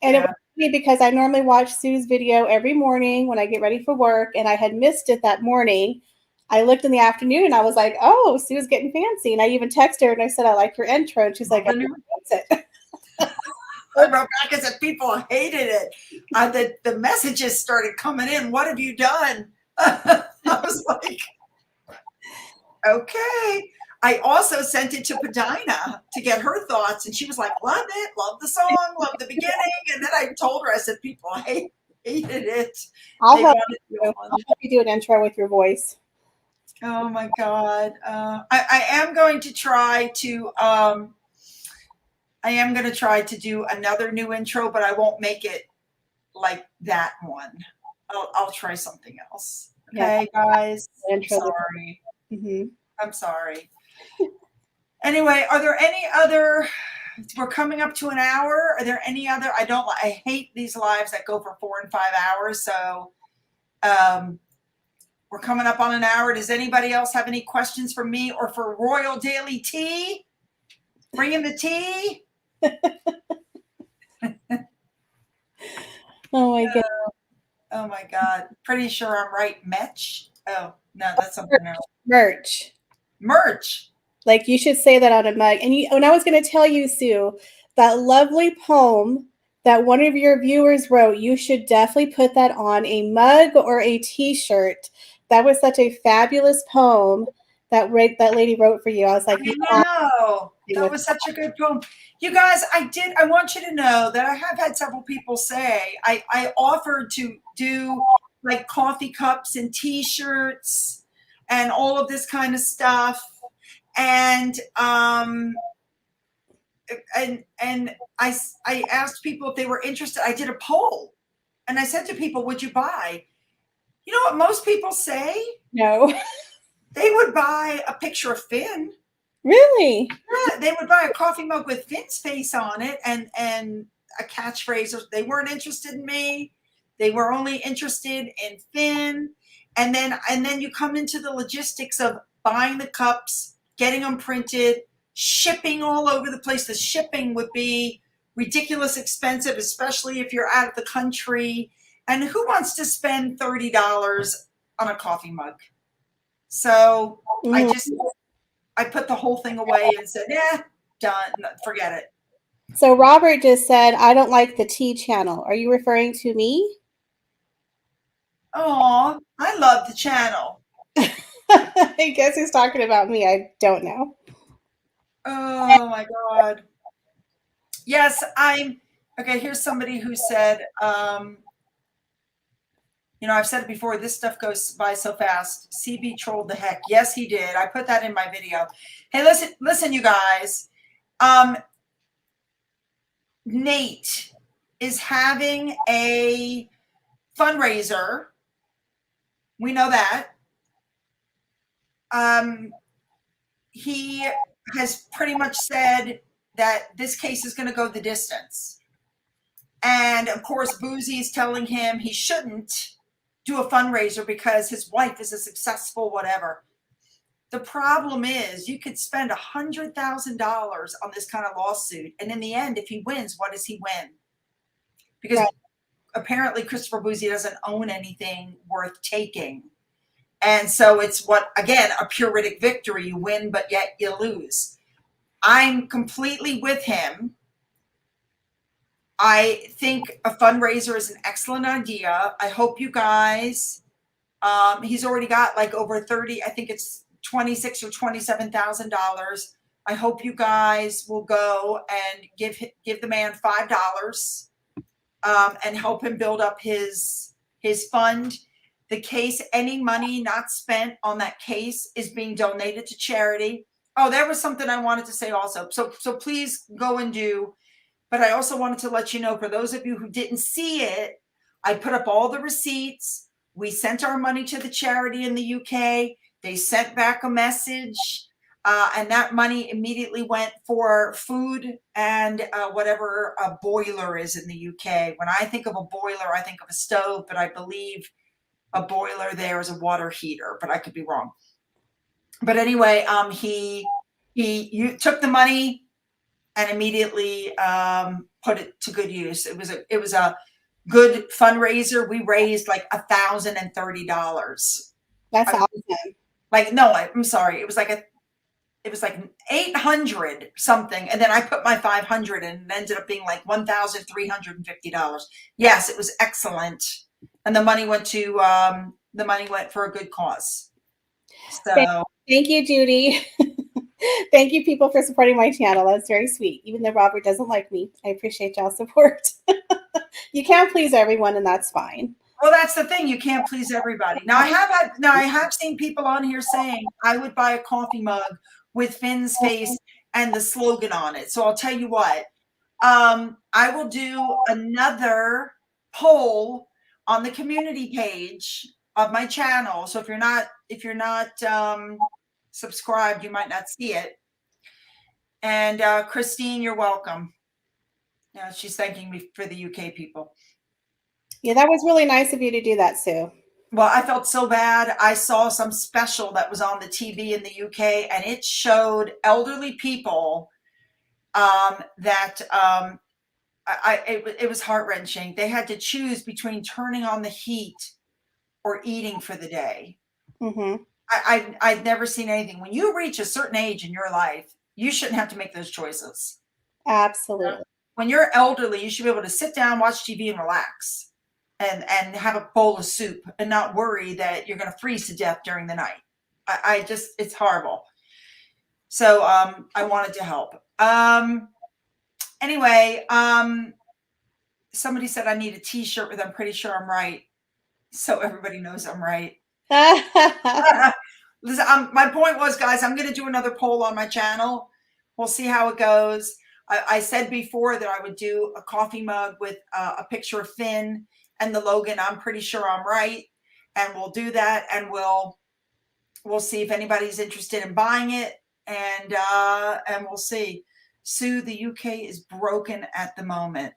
And it was me because I normally watch Sue's video every morning when I get ready for work, and I had missed it that morning. I looked in the afternoon and I was like, oh, Sue's getting fancy. And I even texted her and I said, I like your intro. And she's like, I it. I wrote back and said, people hated it. The messages started coming in. What have you done? I was like, okay. I also sent it to Padina to get her thoughts, and she was like, love it, love the song, love the beginning. And then I told her, I said, people hated it. I'll help you do an intro with your voice. Oh my God. I am going to try to do another new intro, but I won't make it like that one. I'll try something else. Okay, guys. I'm sorry. Mm-hmm. I'm sorry. Anyway, are there any other? We're coming up to an hour. Are there any other? I hate these lives that go for 4 and 5 hours. So, we're coming up on an hour. Does anybody else have any questions for me or for Royal Daily Tea? Bring in the tea. Oh my God. Oh my God. Pretty sure I'm right. Metch. Oh no, that's something else. Merch. Like you should say that on a mug. And I was going to tell you, Sue, that lovely poem that one of your viewers wrote, you should definitely put that on a mug or a t-shirt. That was such a fabulous poem that lady wrote for you. I was like, I know. That was such a good poem. You guys, I want you to know that I have had several people say, I offered to do like coffee cups and t-shirts and all of this kind of stuff. And, I asked people if they were interested. I did a poll and I said to people, would you buy? You know what most people say? no. They would buy a picture of Finn. Really? Yeah, they would buy a coffee mug with Finn's face on it and a catchphrase. They weren't interested in me. They were only interested in Finn. And then you come into the logistics of buying the cups, getting them printed, shipping all over the place. The shipping would be ridiculous expensive, especially if you're out of the country. And who wants to spend $30 on a coffee mug? So I put the whole thing away and said, done, forget it. So Robert just said, I don't like the tea channel. Are you referring to me? Oh, I love the channel. I guess he's talking about me. I don't know. Oh my God. Yes, okay. Here's somebody who said, I've said it before, this stuff goes by so fast. CB trolled the heck. Yes, he did. I put that in my video. Hey, listen, you guys. Nate is having a fundraiser. We know that. He has pretty much said that this case is going to go the distance. And of course, Boozy is telling him he shouldn't do a fundraiser because his wife is a successful whatever. The problem is you could spend $100,000 on this kind of lawsuit. And in the end, if he wins, what does he win? Because apparently Christopher Boozy doesn't own anything worth taking. And so it's again, a Pyrrhic victory. You win, but yet you lose. I'm completely with him. I think a fundraiser is an excellent idea. I hope you guys, he's already got like over 30, I think it's $26,000 or $27,000. I hope you guys will go and give the man $5 and help him build up his fund. The case, any money not spent on that case is being donated to charity. Oh, there was something I wanted to say also. So please go and do. But I also wanted to let you know, for those of you who didn't see it, I put up all the receipts. We sent our money to the charity in the UK. They sent back a message. And that money immediately went for food and whatever a boiler is in the UK. When I think of a boiler, I think of a stove, but I believe a boiler there is a water heater, but I could be wrong. But anyway, you took the money and immediately put it to good use. It was a good fundraiser. We raised like $1,030. That's awesome. I'm sorry. It was like 800 something. And then I put my 500 and it ended up being like $1,350. Yes, it was excellent. And the money went for a good cause. So thank you, Judy. Thank you, people, for supporting my channel. That's very sweet. Even though Robert doesn't like me, I appreciate y'all's support. You can't please everyone, and that's fine. Well, that's the thing. You can't please everybody. Now, I have seen people on here saying I would buy a coffee mug with Finn's face and the slogan on it. So I'll tell you what. I will do another poll on the community page of my channel. So if you're not subscribed, you might not see it. And Christine, you're welcome. Yeah, she's thanking me for the UK people. Yeah, that was really nice of you to do that, Sue. Well, I felt so bad. I saw some special that was on the TV in the UK, and it showed elderly people it was heart-wrenching. They had to choose between turning on the heat or eating for the day. Mm-hmm. I've never seen anything. When you reach a certain age in your life, you shouldn't have to make those choices. Absolutely. When you're elderly, you should be able to sit down, watch TV, and relax, and have a bowl of soup and not worry that you're going to freeze to death during the night. I just, it's horrible. So I wanted to help. Anyway, somebody said I need a t-shirt with I'm pretty sure I'm right. So everybody knows I'm right. Listen, my point was, guys, I'm going to do another poll on my channel. We'll see how it goes. I said before that I would do a coffee mug with a picture of Finn and the Logan. I'm pretty sure I'm right. And we'll do that. And we'll see if anybody's interested in buying it. And we'll see. Sue, the UK is broken at the moment.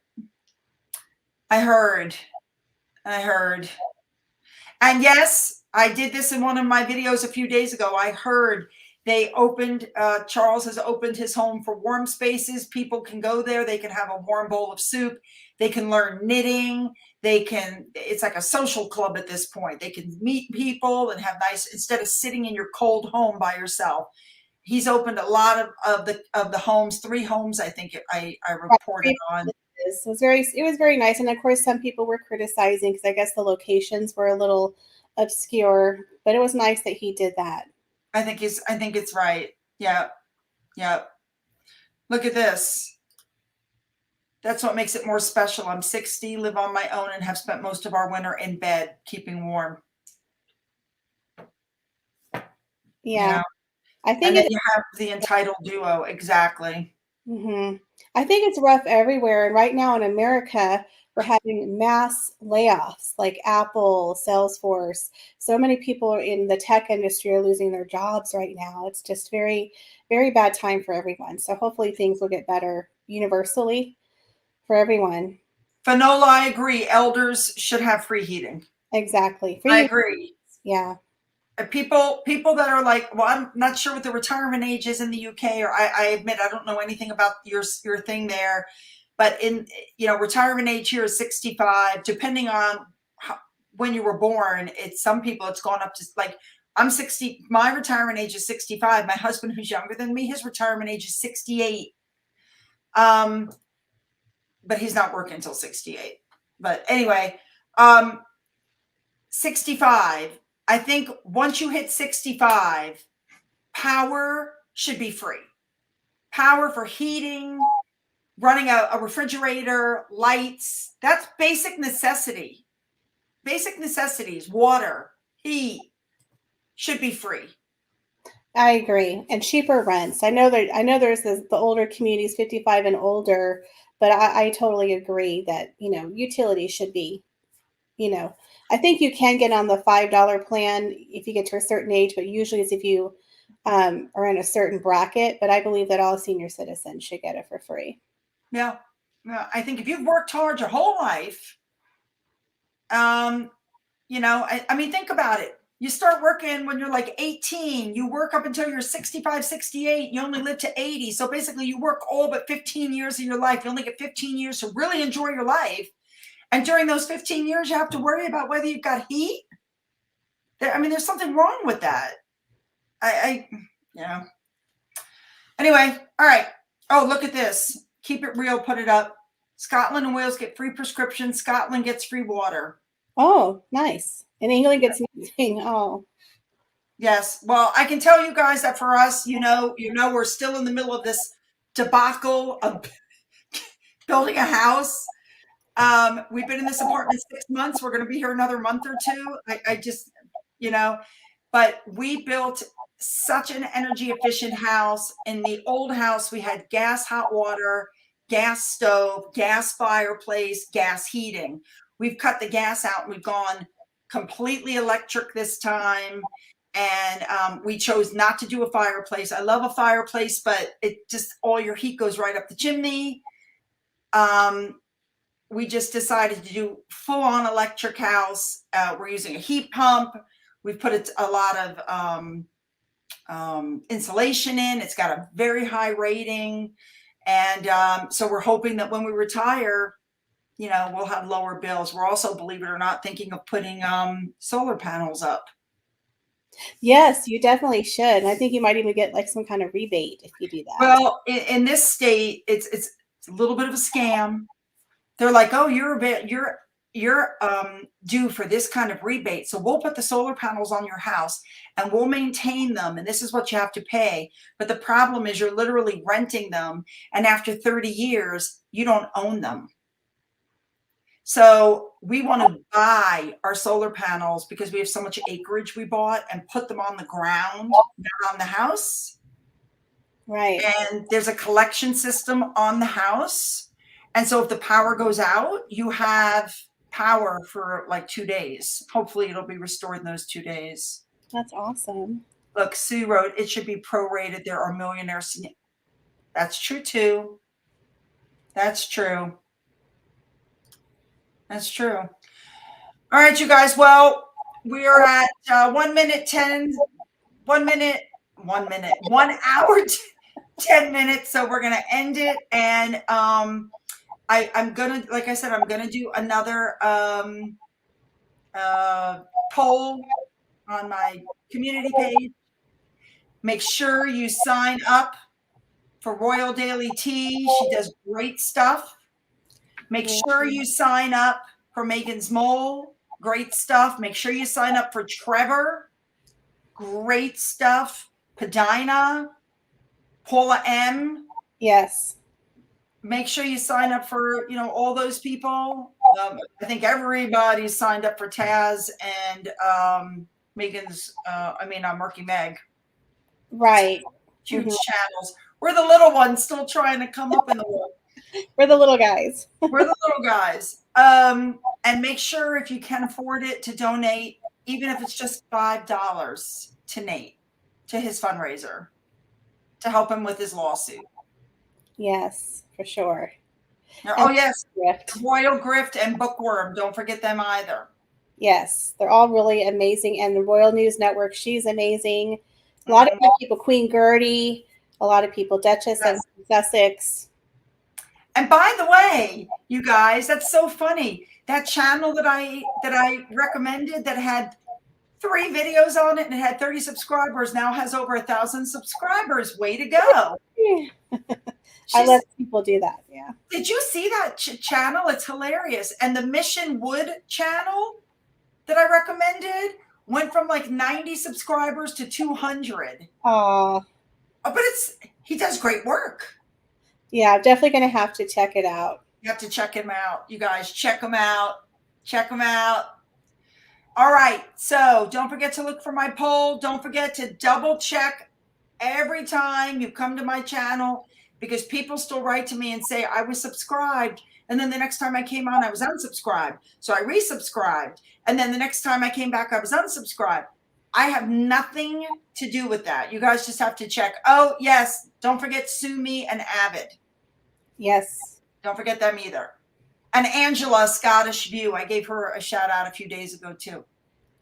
I heard. And yes, I did this in one of my videos a few days ago. I heard they opened, Charles has opened his home for warm spaces. People can go there. They can have a warm bowl of soup. They can learn knitting. It's like a social club at this point. They can meet people and have nice, instead of sitting in your cold home by yourself. He's opened a lot of the homes, 3 homes, I think I reported on. It was very nice. And of course, some people were criticizing because I guess the locations were a little obscure, but it was nice that he did that. I think it's right. Yeah. Look at this. That's what makes it more special. I'm 60, live on my own, and have spent most of our winter in bed, keeping warm. Yeah. You know? I think and then you have the entitled duo. Exactly. Mm-hmm. I think it's rough everywhere. And right now in America, we're having mass layoffs like Apple, Salesforce. So many people in the tech industry are losing their jobs right now. It's just very, very bad time for everyone. So hopefully things will get better universally for everyone. Fanola, I agree. Elders should have free heating. Exactly. I agree. Yeah. People that are like, well, I'm not sure what the retirement age is in the UK, or I admit I don't know anything about your thing there, but in retirement age here is 65, depending on when you were born. Some people it's gone up to, like, I'm 60. My retirement age is 65. My husband, who's younger than me, his retirement age is 68. But he's not working until 68. But anyway, 65. I think once you hit 65, power should be free. Power for heating, running a refrigerator, lights, that's basic necessity. Basic necessities, water, heat should be free. I agree. And cheaper rents. I know there's the older communities, 55 and older, but I totally agree that, utilities should be, I think you can get on the $5 plan if you get to a certain age, but usually it's if you are in a certain bracket. But I believe that all senior citizens should get it for free. Yeah. I think if you've worked hard your whole life, I mean, think about it. You start working when you're like 18, you work up until you're 65, 68, you only live to 80. So basically you work all but 15 years of your life. You only get 15 years to really enjoy your life. And during those 15 years, you have to worry about whether you've got heat. There's something wrong with that. Anyway, all right. Oh, look at this. Keep it real, put it up. Scotland and Wales get free prescriptions. Scotland gets free water. Oh, nice. And England gets nothing. Oh. Yes. Well, I can tell you guys that for us, we're still in the middle of this debacle of building a house. We've been in this apartment 6 months. We're going to be here another month or two. I just, but we built such an energy efficient house. In the old house, we had gas, hot water, gas stove, gas fireplace, gas heating. We've cut the gas out and we've gone completely electric this time. And we chose not to do a fireplace. I love a fireplace, but it just, all your heat goes right up the chimney. We just decided to do full-on electric house. We're using a heat pump. We've put a lot of insulation in. It's got a very high rating. And so we're hoping that when we retire, we'll have lower bills. We're also, believe it or not, thinking of putting solar panels up. Yes, you definitely should. And I think you might even get like some kind of rebate if you do that. Well, in this state, it's a little bit of a scam. They're like, oh, you're you're due for this kind of rebate. So we'll put the solar panels on your house and we'll maintain them. And this is what you have to pay. But the problem is you're literally renting them. And after 30 years, you don't own them. So we want to buy our solar panels because we have so much acreage we bought and put them on the ground, not on the house. Right. And there's a collection system on the house. And so if the power goes out, you have power for like 2 days. Hopefully it'll be restored in those 2 days. That's awesome. Look, Sue wrote, it should be prorated. There are millionaires. That's true too. That's true. That's true. All right, you guys. Well, we are at 1 minute 10, 1 minute, 1 minute, 1 hour, 10 minutes. So we're going to end it. And I'm going to, like I said, I'm going to do another poll on my community page. Make sure you sign up for Royal Daily Tea. She does great stuff. Make sure you sign up for Meghan's Mole. Great stuff. Make sure you sign up for Trevor. Great stuff. Padina, Paula M. Yes. Make sure you sign up for, all those people. I think everybody signed up for Taz and Meghan's, Murky Meg. Right. Huge channels. We're the little ones still trying to come up in the world. We're the little guys. We're the little guys. And make sure if you can afford it to donate, even if it's just $5 to Nate, to his fundraiser, to help him with his lawsuit. Yes, for sure. Oh, yes. Grift. Royal Grift and Bookworm. Don't forget them either. Yes, they're all really amazing. And the Royal News Network, she's amazing. A lot of people, Queen Gertie, a lot of people, Duchess and Sussex. And by the way, you guys, that's so funny. That channel that I recommended that had 3 videos on it and it had 30 subscribers now has over 1,000 subscribers. Way to go. I let people do that. Yeah. Did you see that channel? It's hilarious. And the Mission Wood channel that I recommended went from like 90 subscribers to 200. But he does great work. Yeah, I'm definitely going to have to check it out. You have to check him out. You guys, check him out. Check him out. All right. So don't forget to look for my poll. Don't forget to double check every time you come to my channel, because people still write to me and say, I was subscribed. And then the next time I came on, I was unsubscribed. So I resubscribed. And then the next time I came back, I was unsubscribed. I have nothing to do with that. You guys just have to check. Oh, yes. Don't forget Sue Me and Avid. Yes. Don't forget them either. And Angela, Scottish View. I gave her a shout out a few days ago, too.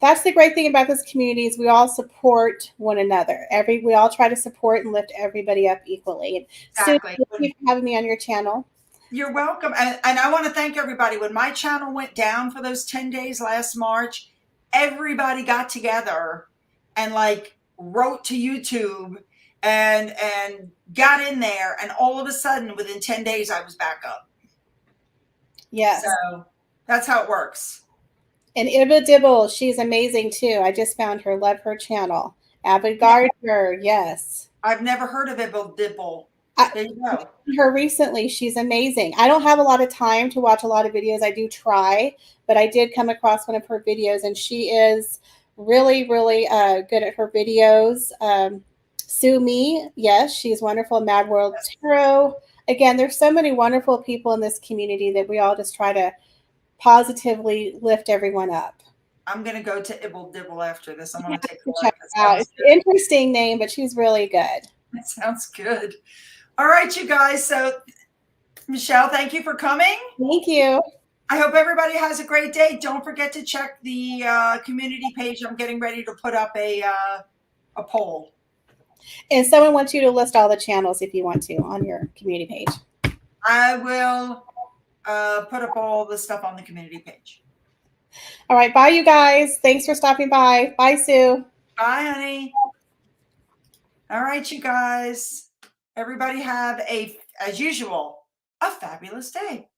That's the great thing about this community is we all support one another. We all try to support and lift everybody up equally. Exactly. So thank you for having me on your channel. You're welcome. And I want to thank everybody. When my channel went down for those 10 days last March, everybody got together and wrote to YouTube and got in there. And all of a sudden, within 10 days, I was back up. Yes. So that's how it works. And Ibba Dibble, she's amazing too. I just found her. Love her channel. Avid Gardner, yes. I've never heard of Ibba Dibble. There you go. Her recently. She's amazing. I don't have a lot of time to watch a lot of videos. I do try, but I did come across one of her videos, and she is really, really good at her videos. Sue Me, yes, she's wonderful. Mad World Tarot. Again, there's so many wonderful people in this community that we all just try to positively lift everyone up. I'm going to go to Ibble Dibble after this. I'm going to take a look. It's an interesting name, but she's really good. That sounds good. All right, you guys. So, Michelle, thank you for coming. Thank you. I hope everybody has a great day. Don't forget to check the community page. I'm getting ready to put up a poll. And someone wants you to list all the channels if you want to on your community page. I will put up all the stuff on the community page. All right. Bye, you guys. Thanks for stopping by. Bye, Sue. Bye, honey. All right, you guys. Everybody have as usual, a fabulous day.